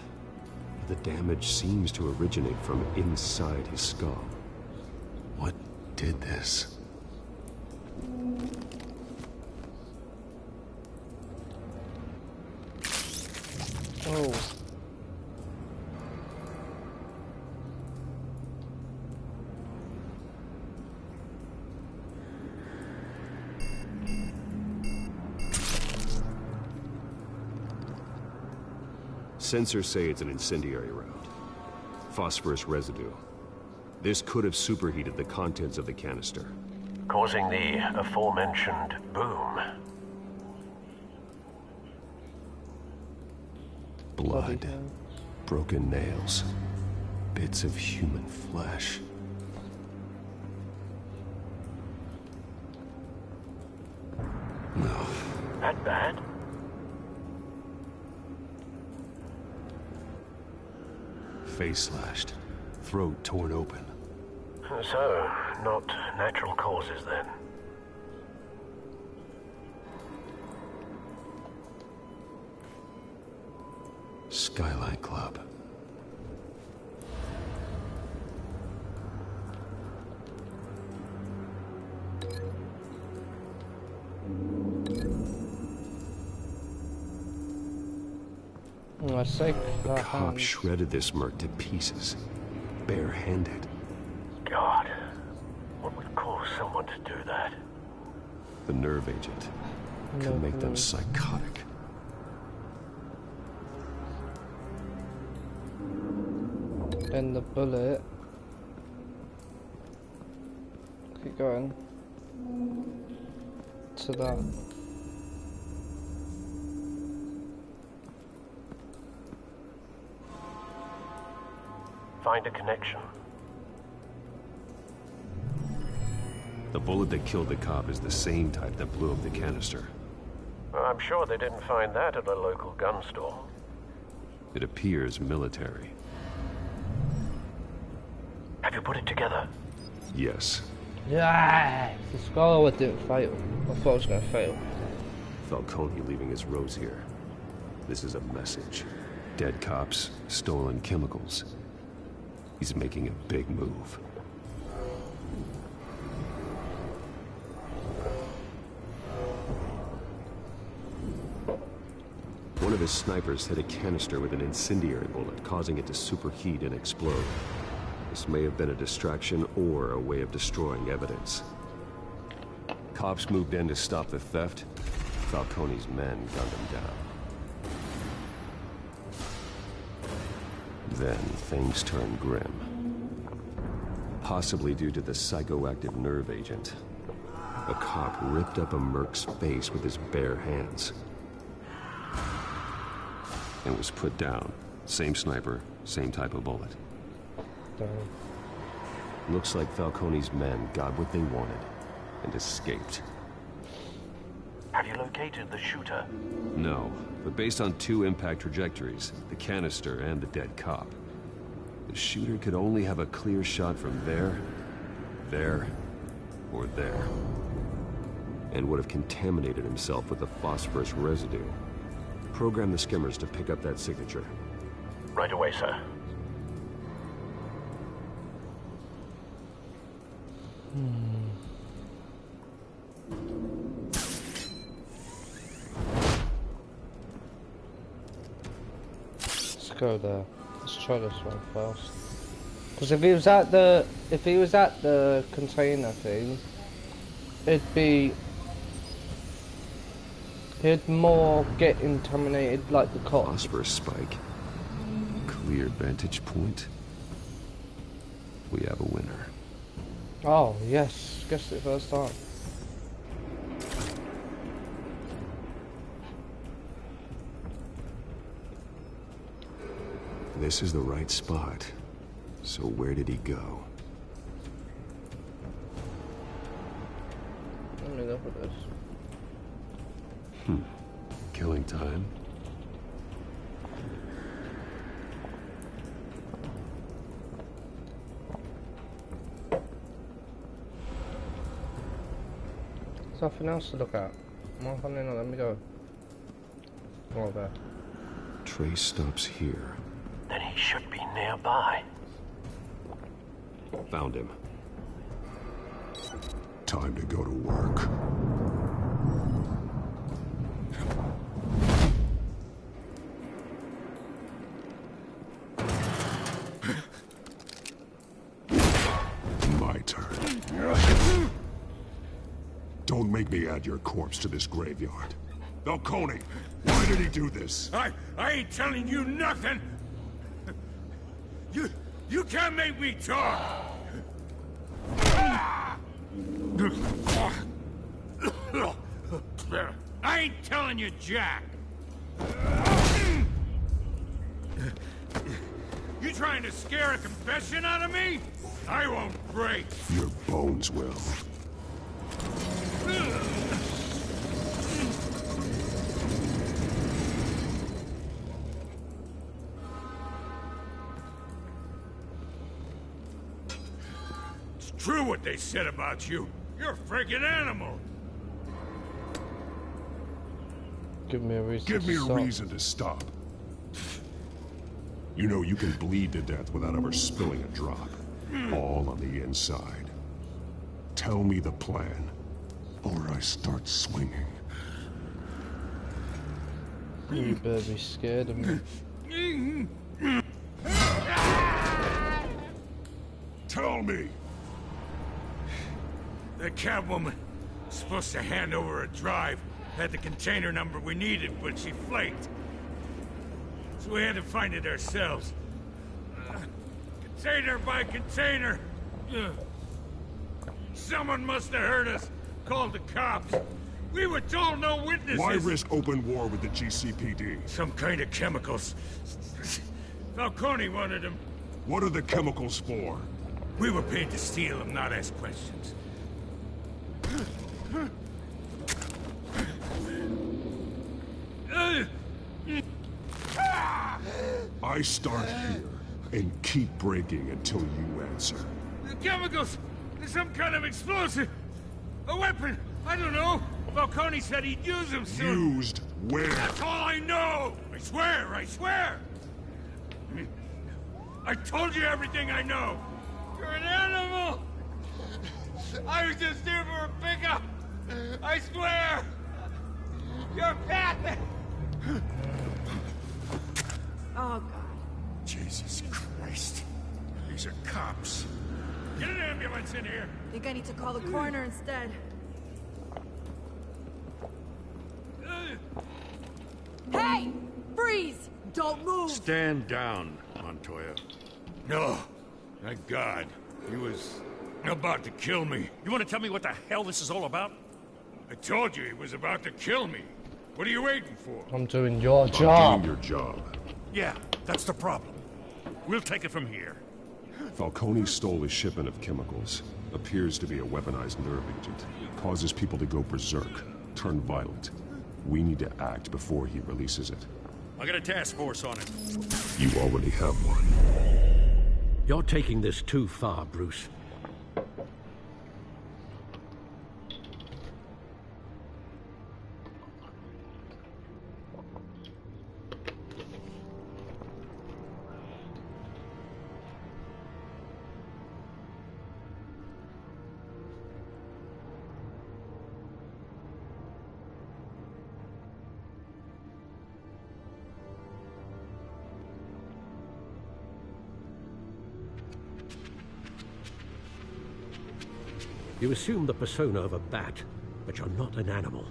Speaker 5: The damage seems to originate from inside his skull. What did this?
Speaker 1: Oh.
Speaker 5: Sensors say it's an incendiary round. Phosphorus residue. This could have superheated the contents of the canister,
Speaker 18: causing the aforementioned boom.
Speaker 5: Blood, broken nails, bits of human flesh. No.
Speaker 18: That bad?
Speaker 5: Face slashed, throat torn open.
Speaker 18: So, not natural causes then?
Speaker 5: Skylight Club.
Speaker 1: The
Speaker 5: cop shredded this merc to pieces, barehanded.
Speaker 18: God, what would cause someone to do that?
Speaker 5: The nerve agent could make them psychotic.
Speaker 1: And the bullet. Keep going. To that.
Speaker 18: Find a connection.
Speaker 5: The bullet that killed the cop is the same type that blew up the canister.
Speaker 18: Well, I'm sure they didn't find that at a local gun store.
Speaker 5: It appears military.
Speaker 18: Have you put it together?
Speaker 5: Yes.
Speaker 1: Yeah, the Scholar didn't fail. I thought it was going to fail.
Speaker 5: Falcone leaving his rose here. This is a message. Dead cops, stolen chemicals. He's making a big move. One of his snipers hit a canister with an incendiary bullet, causing it to superheat and explode. This may have been a distraction or a way of destroying evidence. Cops moved in to stop the theft. Falcone's men gunned him down. Then things turned grim. Possibly due to the psychoactive nerve agent.
Speaker 10: A cop ripped up a merc's face with his bare hands. And was put down. Same sniper, same type of bullet. Looks like Falcone's men got what they wanted and escaped.
Speaker 18: Have you located the shooter?
Speaker 10: No, but based on 2 impact trajectories, the canister and the dead cop, the shooter could only have a clear shot from there, or there. And would have contaminated himself with the phosphorus residue. Program the skimmers to pick up that signature.
Speaker 18: Right away, sir.
Speaker 1: Let's go there. Let's try this one first. Because if he was at the container thing, he'd more get contaminated like the cop.
Speaker 10: Phosphorus spike. Clear vantage point. We have a winner.
Speaker 1: Oh yes, guessed it first time.
Speaker 10: This is the right spot. So where did he go?
Speaker 1: Let me look at this.
Speaker 10: Killing time.
Speaker 1: There's nothing else to look at. Let me go. Oh, there.
Speaker 10: Trace stops here.
Speaker 18: Then he should be nearby.
Speaker 10: Found him.
Speaker 6: Time to go to work. My turn. Don't make me add your corpse to this graveyard. Falcone, why did he do this?
Speaker 11: I ain't telling you nothing! You can't make me talk! I ain't telling you jack! You trying to scare a confession out of me? I won't break!
Speaker 6: Your bones will.
Speaker 11: It's true what they said about you. You're a freaking animal.
Speaker 1: Give me a reason
Speaker 6: to stop. You know you can bleed to death without ever spilling a drop. All on the inside. Tell me the plan, or I start swinging.
Speaker 1: You better be scared of me.
Speaker 6: Tell me!
Speaker 11: The Catwoman was supposed to hand over a drive. Had the container number we needed, but she flaked. So we had to find it ourselves. Container by container. Someone must have heard us. Called the cops. We were told no witnesses.
Speaker 6: Why risk open war with the GCPD?
Speaker 11: Some kind of chemicals. Falcone wanted them.
Speaker 6: What are the chemicals for?
Speaker 11: We were paid to steal them, not ask questions.
Speaker 6: I start here and keep breaking until you answer.
Speaker 11: The chemicals! There's some kind of explosive! A weapon! I don't know! Falcone said he'd use them soon!
Speaker 6: Used where?
Speaker 11: That's all I know! I swear! I swear! I told you everything I know! You're an animal! I was just here for a pickup! I swear! You're Pat!
Speaker 16: Oh, God.
Speaker 11: Jesus Christ. These are cops. Get an ambulance in here!
Speaker 16: Think I need to call the coroner instead. Hey! Freeze! Don't move!
Speaker 3: Stand down, Montoya.
Speaker 11: No. Thank God. He was
Speaker 3: About to kill me.
Speaker 19: You want to tell me what the hell this is all about?
Speaker 3: I told you he was about to kill me. What are you waiting for?
Speaker 1: I'm doing your job.
Speaker 6: Doing your job.
Speaker 19: Yeah, that's the problem. We'll take it from here.
Speaker 6: Falcone stole a shipment of chemicals. Appears to be a weaponized nerve agent. Causes people to go berserk, turn violent. We need to act before he releases it.
Speaker 19: I got a task force on it.
Speaker 6: You already have one.
Speaker 5: You're taking this too far, Bruce. You assume the persona of a bat, but you're not an animal.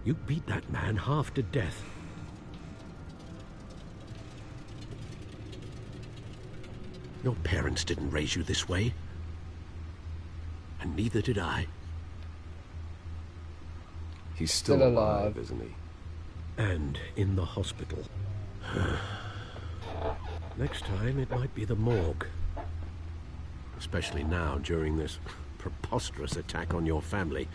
Speaker 5: You beat that man half to death. Your parents didn't raise you this way. And neither did I.
Speaker 10: He's still alive, isn't he?
Speaker 5: And in the hospital. Next time, it might be the morgue. Especially now, during this preposterous attack on your family.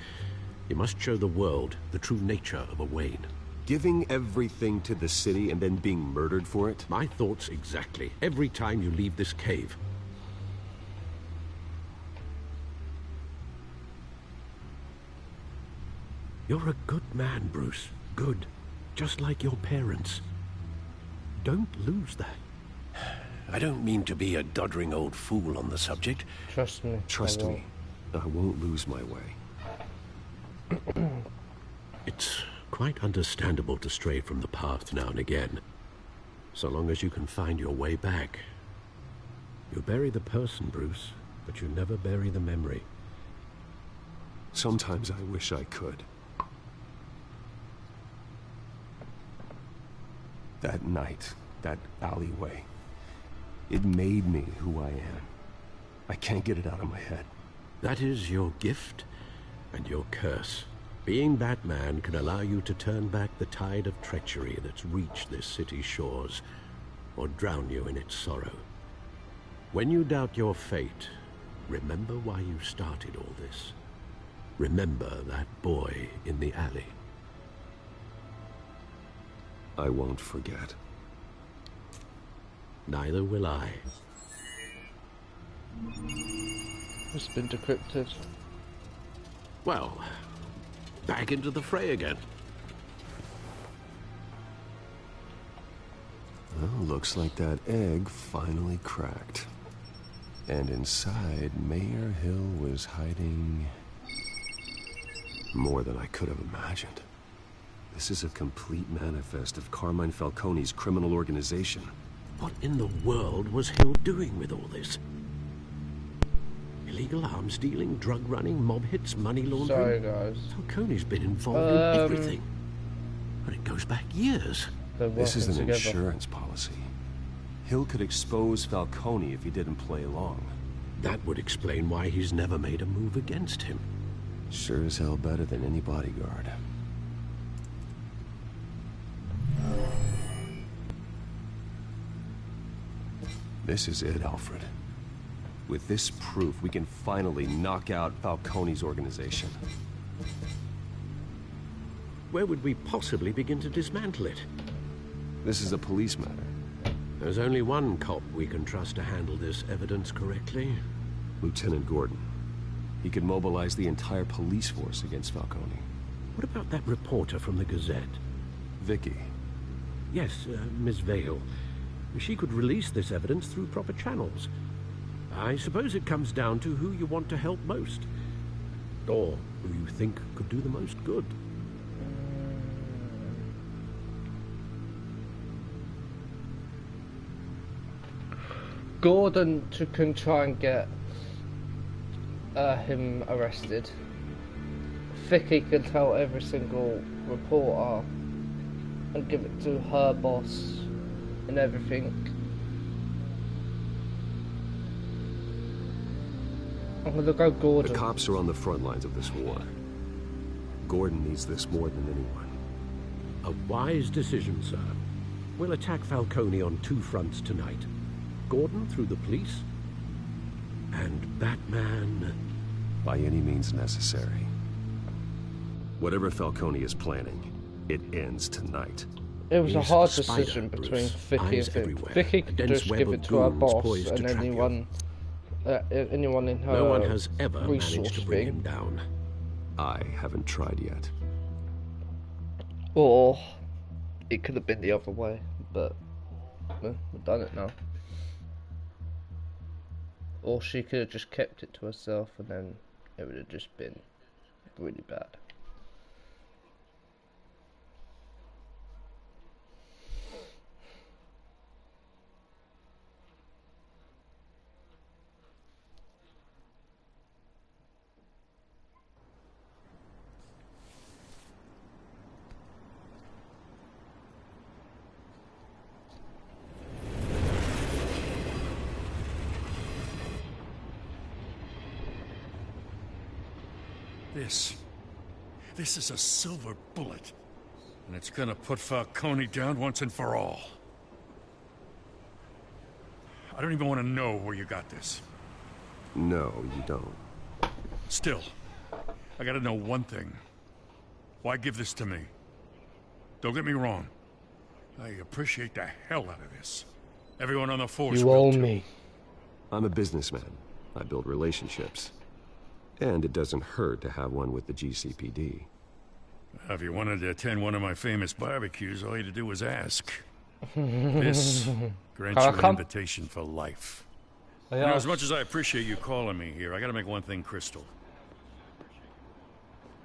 Speaker 5: You must show the world the true nature of a Wayne.
Speaker 10: Giving everything to the city and then being murdered for it?
Speaker 5: My thoughts exactly. Every time you leave this cave. You're a good man, Bruce. Good. Just like your parents. Don't lose that. I don't mean to be a doddering old fool on the subject.
Speaker 1: Trust me.
Speaker 10: Trust me. I won't lose my way.
Speaker 5: It's quite understandable to stray from the path now and again. So long as you can find your way back. You bury the person, Bruce, but you never bury the memory.
Speaker 10: Sometimes I wish I could. That night, that alleyway, it made me who I am. I can't get it out of my head.
Speaker 5: That is your gift and your curse. Being Batman can allow you to turn back the tide of treachery that's reached this city's shores, or drown you in its sorrow. When you doubt your fate, remember why you started all this. Remember that boy in the alley.
Speaker 10: I won't forget.
Speaker 5: Neither will I.
Speaker 1: It's been decrypted.
Speaker 5: Well, back into the fray again.
Speaker 10: Well, looks like that egg finally cracked. And inside, Mayor Hill was hiding more than I could have imagined. This is a complete manifest of Carmine Falcone's criminal organization.
Speaker 5: What in the world was Hill doing with all this? Illegal arms dealing, drug running, mob hits, money laundering?
Speaker 1: Sorry, guys.
Speaker 5: Falcone's been involved in everything. And it goes back years.
Speaker 10: This is an insurance policy. Hill could expose Falcone if he didn't play along.
Speaker 5: That would explain why he's never made a move against him.
Speaker 10: Sure as hell better than any bodyguard. This is it, Alfred. With this proof, we can finally knock out Falcone's organization.
Speaker 5: Where would we possibly begin to dismantle it?
Speaker 10: This is a police matter.
Speaker 5: There's only one cop we can trust to handle this evidence correctly.
Speaker 10: Lieutenant Gordon. He could mobilize the entire police force against Falcone.
Speaker 5: What about that reporter from the Gazette?
Speaker 10: Vicky.
Speaker 5: Yes, Miss Vale. She could release this evidence through proper channels. I suppose it comes down to who you want to help most. Or who you think could do the most good.
Speaker 1: Gordon can try and get him arrested. Vicky can tell every single reporter and give it to her boss and everything. I'm gonna go Gordon.
Speaker 10: The cops are on the front lines of this war. Gordon needs this more than anyone.
Speaker 5: A wise decision, sir. We'll attack Falcone on 2 fronts tonight. Gordon through the police, and Batman...
Speaker 10: by any means necessary. Whatever Falcone is planning, it ends tonight.
Speaker 1: It was a hard decision between Vicky and Vic. Vicky could just give it to her boss and anyone in her
Speaker 5: No one has ever
Speaker 1: resource
Speaker 5: managed to bring
Speaker 1: thing.
Speaker 5: him down.
Speaker 10: I haven't tried yet.
Speaker 1: Or it could have been the other way, but we've done it now. Or she could have just kept it to herself and then it would have just been really bad.
Speaker 19: This is a silver bullet. And it's gonna put Falcone down once and for all. I don't even want to know where you got this.
Speaker 10: No, you don't.
Speaker 19: Still, I gotta know one thing. Why give this to me? Don't get me wrong. I appreciate the hell out of this. Everyone on the force
Speaker 1: You owe me.
Speaker 10: I'm a businessman. I build relationships. And it doesn't hurt to have one with the GCPD.
Speaker 19: If you wanted to attend one of my famous barbecues, all you had to do was ask. This grants you an invitation for life. You know, as much as I appreciate you calling me here, I gotta make one thing crystal.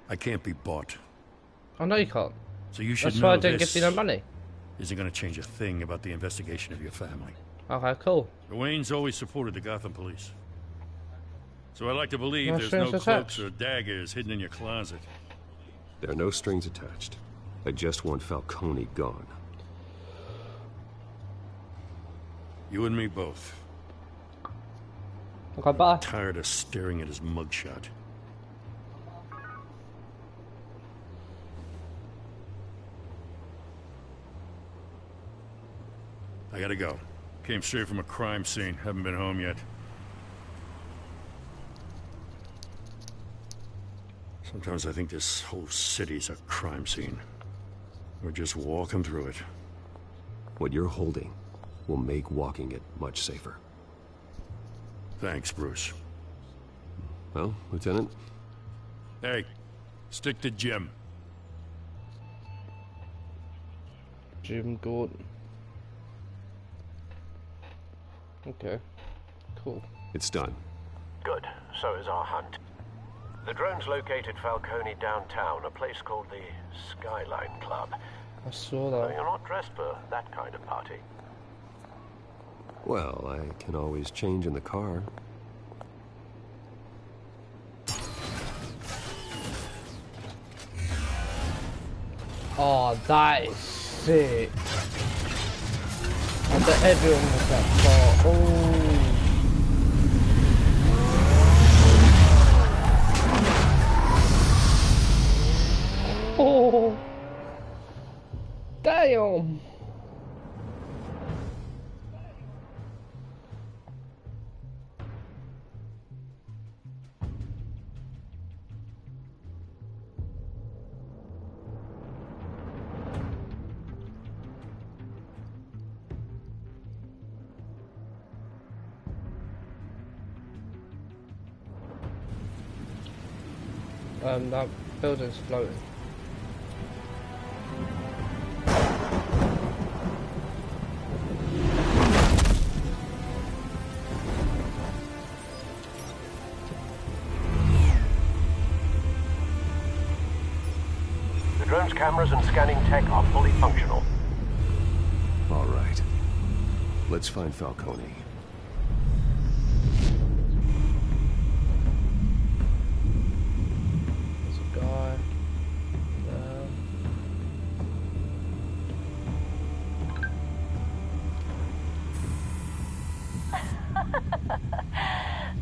Speaker 19: I can't be bought.
Speaker 1: I know you can't.
Speaker 19: So you should
Speaker 1: That's
Speaker 19: know
Speaker 1: why I didn't
Speaker 19: this
Speaker 1: give you no money.
Speaker 19: Isn't gonna change a thing about the investigation of your family.
Speaker 1: Okay, cool.
Speaker 19: The Waynes always supported the Gotham police. So I like to believe
Speaker 1: No
Speaker 19: there's
Speaker 1: strings
Speaker 19: no
Speaker 1: attached.
Speaker 19: cloaks or daggers hidden in your closet.
Speaker 10: There are no strings attached. I just want Falcone gone.
Speaker 19: You and me both.
Speaker 1: Okay, bye.
Speaker 19: Tired of staring at his mugshot. I gotta go. Came straight from a crime scene. Haven't been home yet. Sometimes I think this whole city's a crime scene. We're just walking through it.
Speaker 10: What you're holding will make walking it much safer.
Speaker 19: Thanks, Bruce.
Speaker 10: Well, Lieutenant?
Speaker 19: Hey, stick to Jim.
Speaker 1: Jim Gordon. Okay, cool.
Speaker 10: It's done.
Speaker 18: Good. So is our hunt. The drones located Falcone downtown, a place called the Skyline Club.
Speaker 1: I saw that.
Speaker 18: You're not dressed for that kind of party.
Speaker 10: Well, I can always change in the car.
Speaker 1: Oh, that is sick. I bet everyone was that far. Oh. Oh, damn. That building's floating.
Speaker 18: The drone's cameras and scanning tech are fully functional.
Speaker 10: All right. Let's find Falcone.
Speaker 1: There's a guy.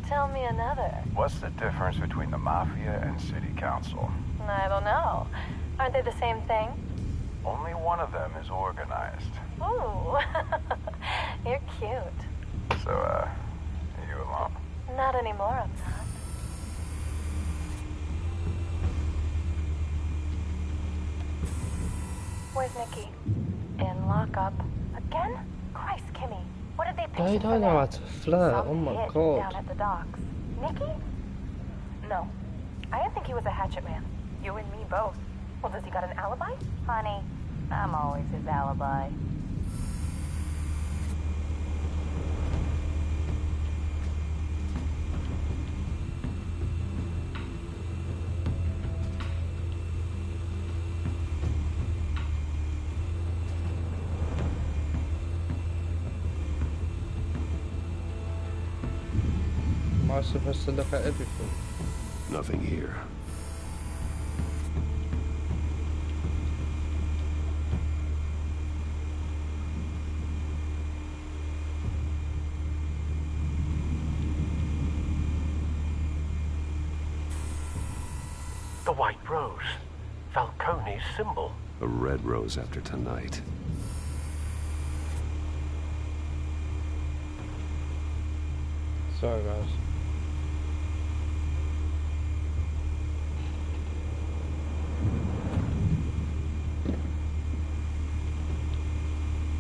Speaker 13: Tell me another.
Speaker 20: What's the difference between the Mafia and City Council?
Speaker 17: I don't know. Aren't they the same thing?
Speaker 20: Only one of them is organized.
Speaker 17: Ooh, you're cute.
Speaker 20: So, you alone?
Speaker 17: Not anymore, I'm not. Where's Nikki? In lockup. Again? Christ, Kimmy. What did they think?
Speaker 1: They don't know how to flirt. Oh my god.
Speaker 17: Down at the docks. Nikki? No. I didn't think he was a hatchet man. You and me both. Well, does he got an alibi? Honey, I'm always his alibi.
Speaker 1: Am I supposed to look at everything?
Speaker 5: Nothing here.
Speaker 18: The white rose. Falcone's symbol.
Speaker 5: A red rose after tonight.
Speaker 1: Sorry, guys.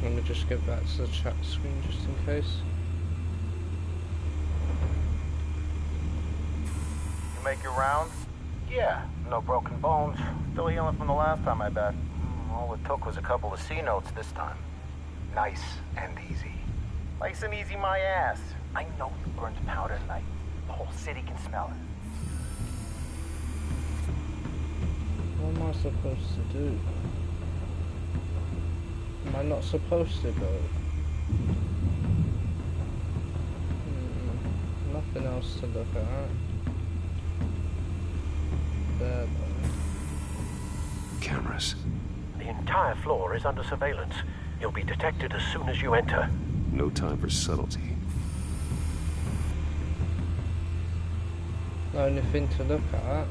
Speaker 1: Let me just get back to the chat screen just in case.
Speaker 21: You make your rounds? Yeah, no broken bones. Still healing from the last time, I bet. All it took was a couple of C notes this time. Nice and easy. Nice and easy, my ass. I know you burned powder tonight. The whole city can smell it.
Speaker 1: What am I supposed to do? Am I not supposed to go? Nothing else to look at. There,
Speaker 5: cameras.
Speaker 18: The entire floor is under surveillance. You'll be detected as soon as you enter.
Speaker 5: No time for subtlety.
Speaker 1: The only thing to look at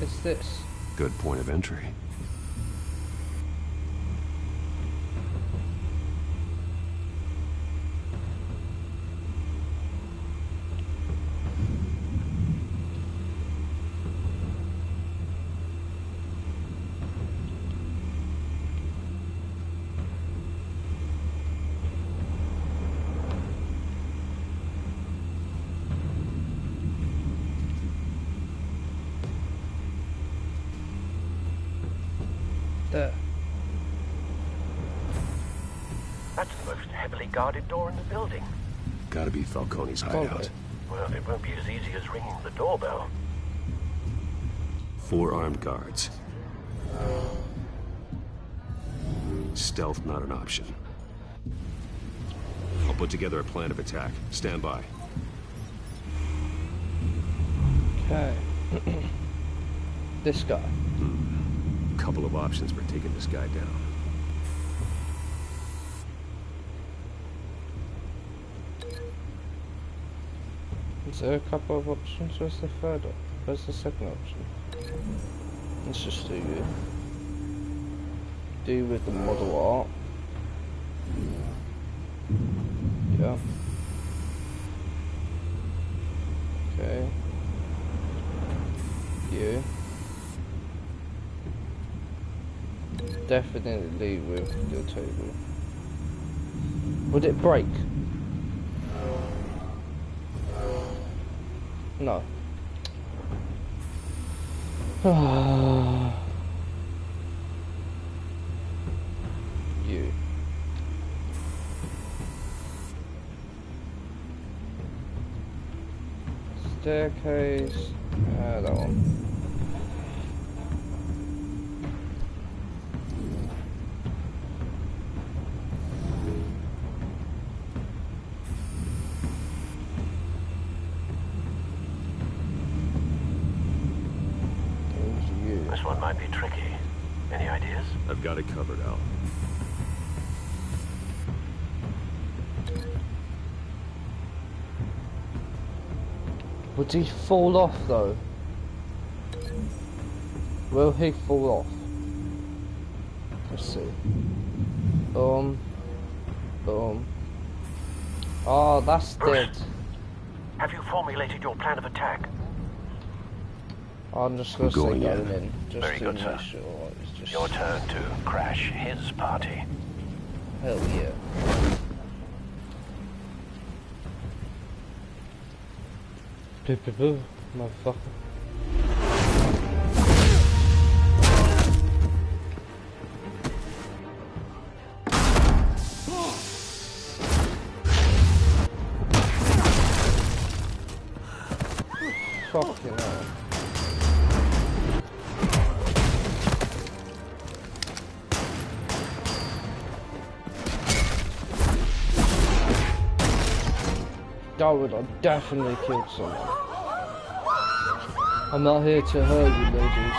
Speaker 1: is this.
Speaker 5: Good point of entry.
Speaker 1: There.
Speaker 18: That's the most heavily guarded door in the building.
Speaker 5: Gotta be Falcone's hideout.
Speaker 18: Well, it won't be as easy as ringing the doorbell.
Speaker 5: 4 armed guards. Stealth not an option. I'll put together a plan of attack. Stand by.
Speaker 1: Okay. This guy.
Speaker 5: Couple of options for taking this guy down.
Speaker 1: Is there a couple of options? Where's the third option? Where's the second option? Let's just do you. Do with the model art. Yeah. Okay. You. Definitely with the table. Would it break? No. You. Staircase. That one.
Speaker 18: This one might be tricky. Any ideas?
Speaker 5: I've got it covered, Al.
Speaker 1: Would he fall off though? Will he fall off? Let's see. Oh, that's dead.
Speaker 18: Have you formulated your plan of attack?
Speaker 1: I'm just gonna say going in. Just
Speaker 18: Very
Speaker 1: to
Speaker 18: good,
Speaker 1: make
Speaker 18: sir.
Speaker 1: sure it's just...
Speaker 18: Your turn to crash his party.
Speaker 1: Hell yeah. Motherfucker. Fucking hell. That would have definitely killed someone. I'm not here to hurt you, ladies.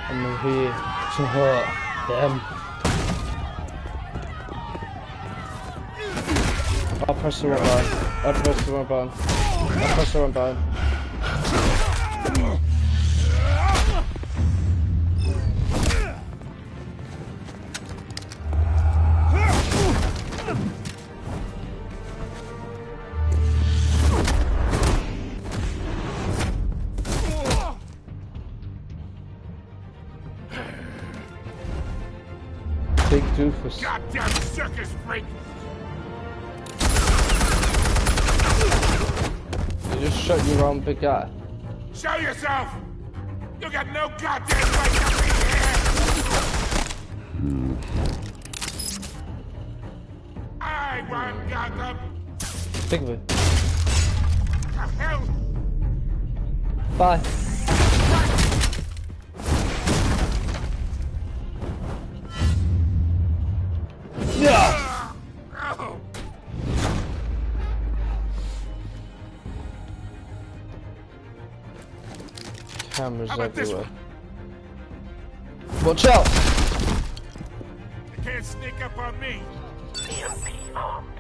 Speaker 1: I'm here to hurt them. I'll press the wrong button. I'll press the wrong button. I'll press the wrong button. Big doofus.
Speaker 11: Goddamn circus freak!
Speaker 1: You just shot your own big guy.
Speaker 11: Show yourself! You got no goddamn right to be here! I want Gotham!
Speaker 1: Think of it.
Speaker 11: The hell?
Speaker 1: Bye. Yeah! Cameras everywhere. Watch out!
Speaker 11: You can't sneak up on me.
Speaker 18: EMP armed.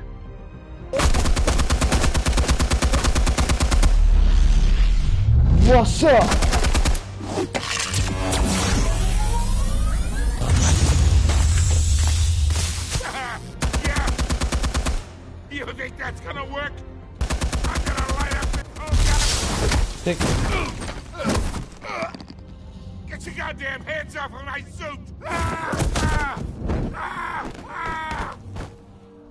Speaker 1: What's up?
Speaker 11: Yeah. You think that's gonna work? I'm gonna light up the whole goddamn... Get your goddamn hands off of my suit!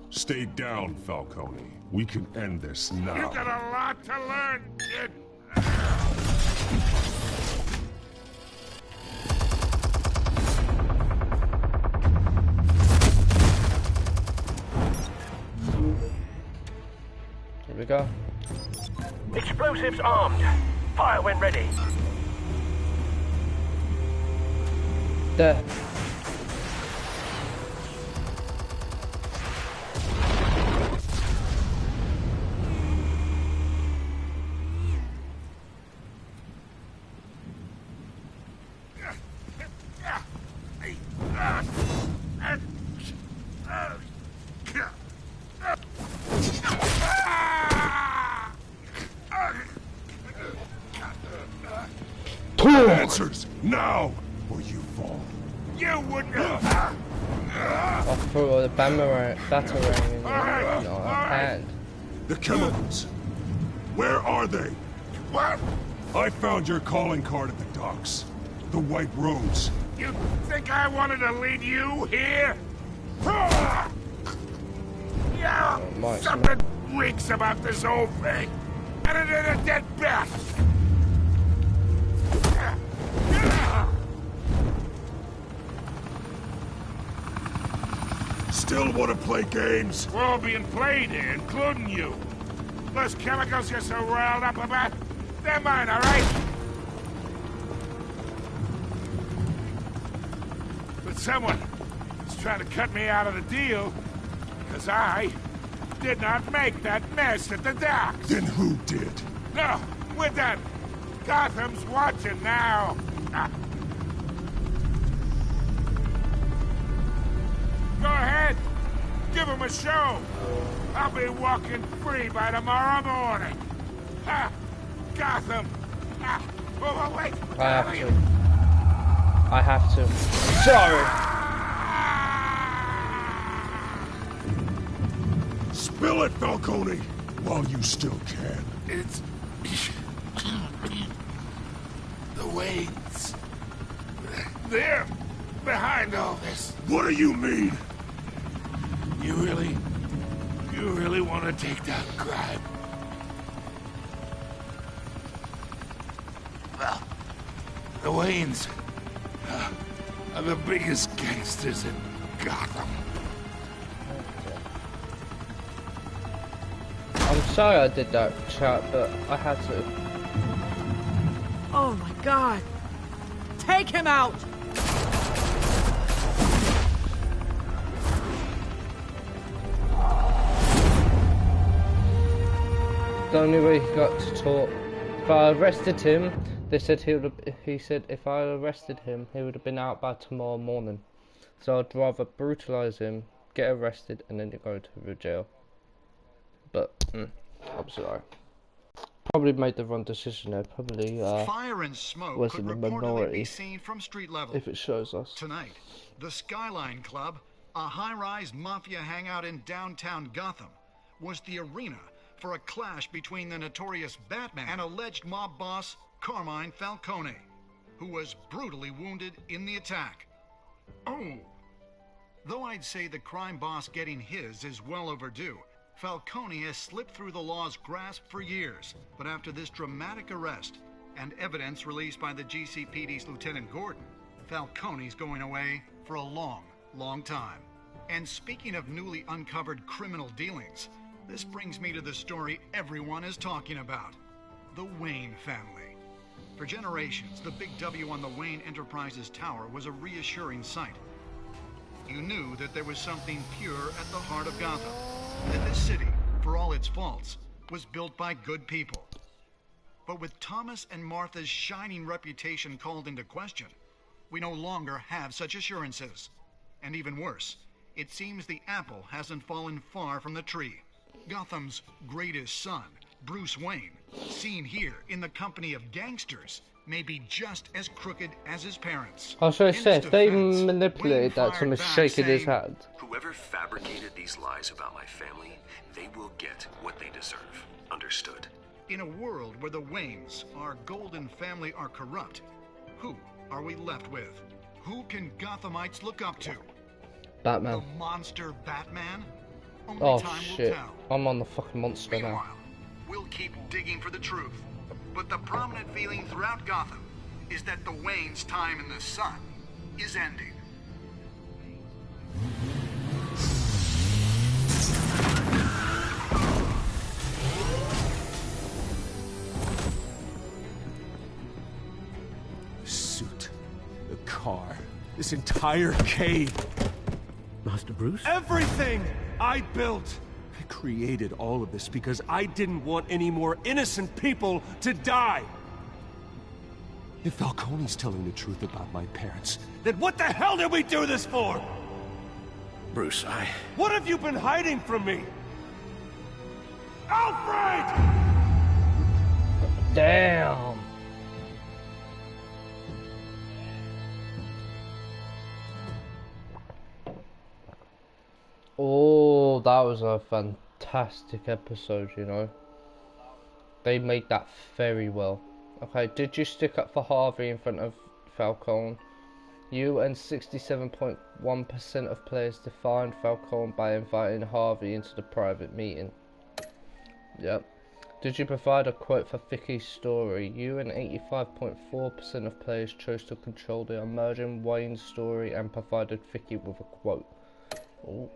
Speaker 6: Stay down, Falcone. We can end this now.
Speaker 11: You got a lot to learn, kid.
Speaker 1: Here we go.
Speaker 18: Explosives armed. Fire when ready.
Speaker 1: There.
Speaker 6: Answers now, or you fall.
Speaker 11: You wouldn't.
Speaker 1: I'll throw the batarang in your hand.
Speaker 6: The chemicals. Where are they?
Speaker 11: What?
Speaker 6: I found your calling card at the docks. The White Rose.
Speaker 11: You think I wanted to lead you here? Yeah, something reeks about this whole thing. And it is a dead bat.
Speaker 6: Still want to play games?
Speaker 11: We're all being played here, including you. Those chemicals you're so riled up about, they're mine, all right? But someone is trying to cut me out of the deal, because I did not make that mess at the docks.
Speaker 6: Then who did?
Speaker 11: No, we're done. Gotham's watching now. Go ahead. give him a show. I'll be walking free by tomorrow morning. Ha! Gotham! Ha! Oh, wait!
Speaker 1: I have to. Sorry!
Speaker 6: Spill it, Falcone, while you still can.
Speaker 11: It's... the Waynes. They're behind all this.
Speaker 6: What do you mean?
Speaker 11: You really want to take down crime? Well, the Waynes are the biggest gangsters in Gotham.
Speaker 1: I'm sorry I did that, chat, but I had to.
Speaker 4: Oh my God! Take him out!
Speaker 1: The only way he got to talk. If I arrested him, they said he said if I arrested him, he would have been out by tomorrow morning. So I'd rather brutalize him, get arrested, and then go to the jail. But I'm sorry. Probably made the wrong decision there. Probably
Speaker 12: fire and smoke
Speaker 1: was
Speaker 12: could
Speaker 1: in the
Speaker 12: reportedly
Speaker 1: minority.
Speaker 12: be seen from street level.
Speaker 1: If it shows us
Speaker 12: Tonight, the Skyline Club, a high-rise mafia hangout in downtown Gotham, was the arena for a clash between the notorious Batman and alleged mob boss Carmine Falcone, who was brutally wounded in the attack. Oh! Though I'd say the crime boss getting his is well overdue, Falcone has slipped through the law's grasp for years. But after this dramatic arrest and evidence released by the GCPD's Lieutenant Gordon, Falcone's going away for a long, long time. And speaking of newly uncovered criminal dealings, this brings me to the story everyone is talking about. The Wayne family. For generations, the big W on the Wayne Enterprises tower was a reassuring sight. You knew that there was something pure at the heart of Gotham. That this city, for all its faults, was built by good people. But with Thomas and Martha's shining reputation called into question, we no longer have such assurances. And even worse, it seems the apple hasn't fallen far from the tree. Gotham's greatest son, Bruce Wayne, seen here in the company of gangsters, may be just as crooked as his parents.
Speaker 1: I was going to say, if they manipulated that to him shaking his hand.
Speaker 10: Whoever fabricated these lies about my family, they will get what they deserve. Understood?
Speaker 12: In a world where the Waynes, our golden family, are corrupt, who are we left with? Who can Gothamites look up to?
Speaker 1: Batman.
Speaker 12: The monster Batman? Only
Speaker 1: Oh
Speaker 12: time
Speaker 1: shit,
Speaker 12: will tell.
Speaker 1: I'm on the fucking monster now.
Speaker 12: We'll keep digging for the truth. But the prominent feeling throughout Gotham is that the Waynes' time in the sun is ending.
Speaker 5: The suit, the car, this entire cave.
Speaker 10: Master Bruce?
Speaker 5: Everything I built! I created all of this because I didn't want any more innocent people to die! If Falcone's telling the truth about my parents, then what the hell did we do this for?
Speaker 10: Bruce,
Speaker 5: What have you been hiding from me? Alfred!
Speaker 1: Damn! Oh, that was a fantastic episode, you know. They made that very well. Okay, did you stick up for Harvey in front of Falcone? You and 67.1% of players defined Falcone by inviting Harvey into the private meeting. Yep. Did you provide a quote for Vicky's story? You and 85.4% of players chose to control the emerging Wayne story and provided Vicky with a quote. Ooh.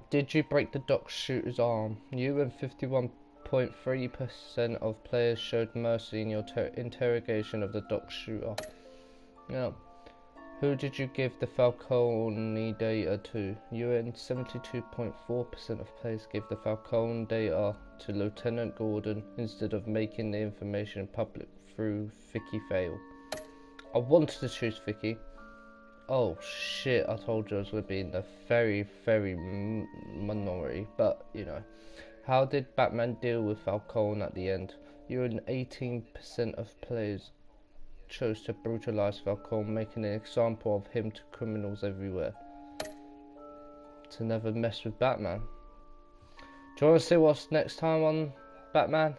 Speaker 1: Did you break the dock shooter's arm? You and 51.3% of players showed mercy in your interrogation of the dock shooter. Yeah. Who did you give the Falcone data to? You and 72.4% of players gave the Falcone data to Lieutenant Gordon instead of making the information public through Vicky Vale. I wanted to choose Vicky. Oh shit, I told you I was going to be in the very, very minority, but you know. How did Batman deal with Falcone at the end? You and 18% of players chose to brutalize Falcone, making an example of him to criminals everywhere. To never mess with Batman. Do you want to see what's next time on Batman?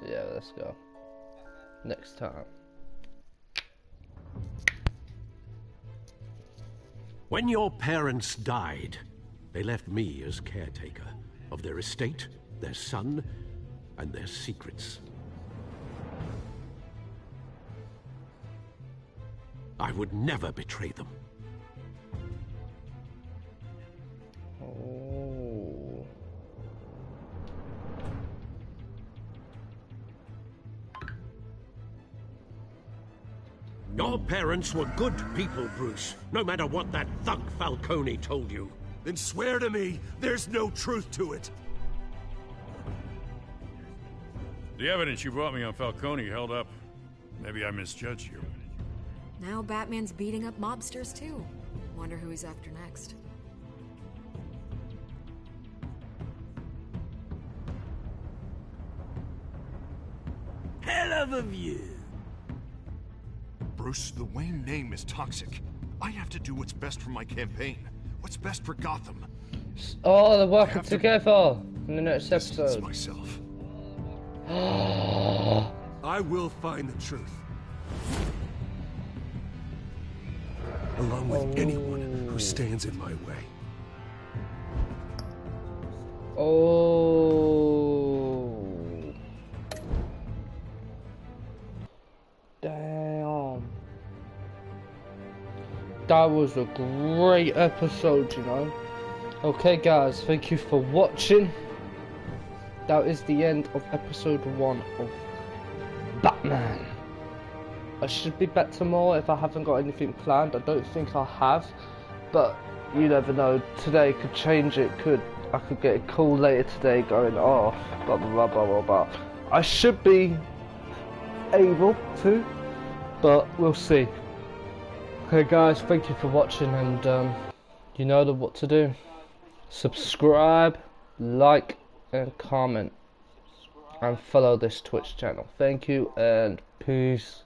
Speaker 1: Yeah, let's go. Next time.
Speaker 5: When your parents died, they left me as caretaker of their estate, their son, and their secrets. I would never betray them.
Speaker 1: Oh.
Speaker 5: Your parents were good people, Bruce, no matter what that thug Falcone told you.
Speaker 14: Then swear to me there's no truth to it.
Speaker 19: The evidence you brought me on Falcone held up. Maybe I misjudged you.
Speaker 16: Now Batman's beating up mobsters too. Wonder who he's after next.
Speaker 14: Hell of a view. Bruce, the Wayne name is toxic. I have to do what's best for my campaign. What's best for Gotham.
Speaker 1: Oh, they're working together in the next episode.
Speaker 14: Myself. I will find the truth. Along with anyone who stands in my way.
Speaker 1: Oh. Damn. That was a great episode, you know. Okay guys, thank you for watching. That is the end of episode 1 of Batman. I should be back tomorrow if I haven't got anything planned. I don't think I have, but you never know. Today could change it. I could get a call later today going, oh, blah blah blah blah blah blah. I should be able to, but we'll see. Okay guys, thank you for watching, and you know what to do. Subscribe, like and comment, and follow this Twitch channel. Thank you and peace.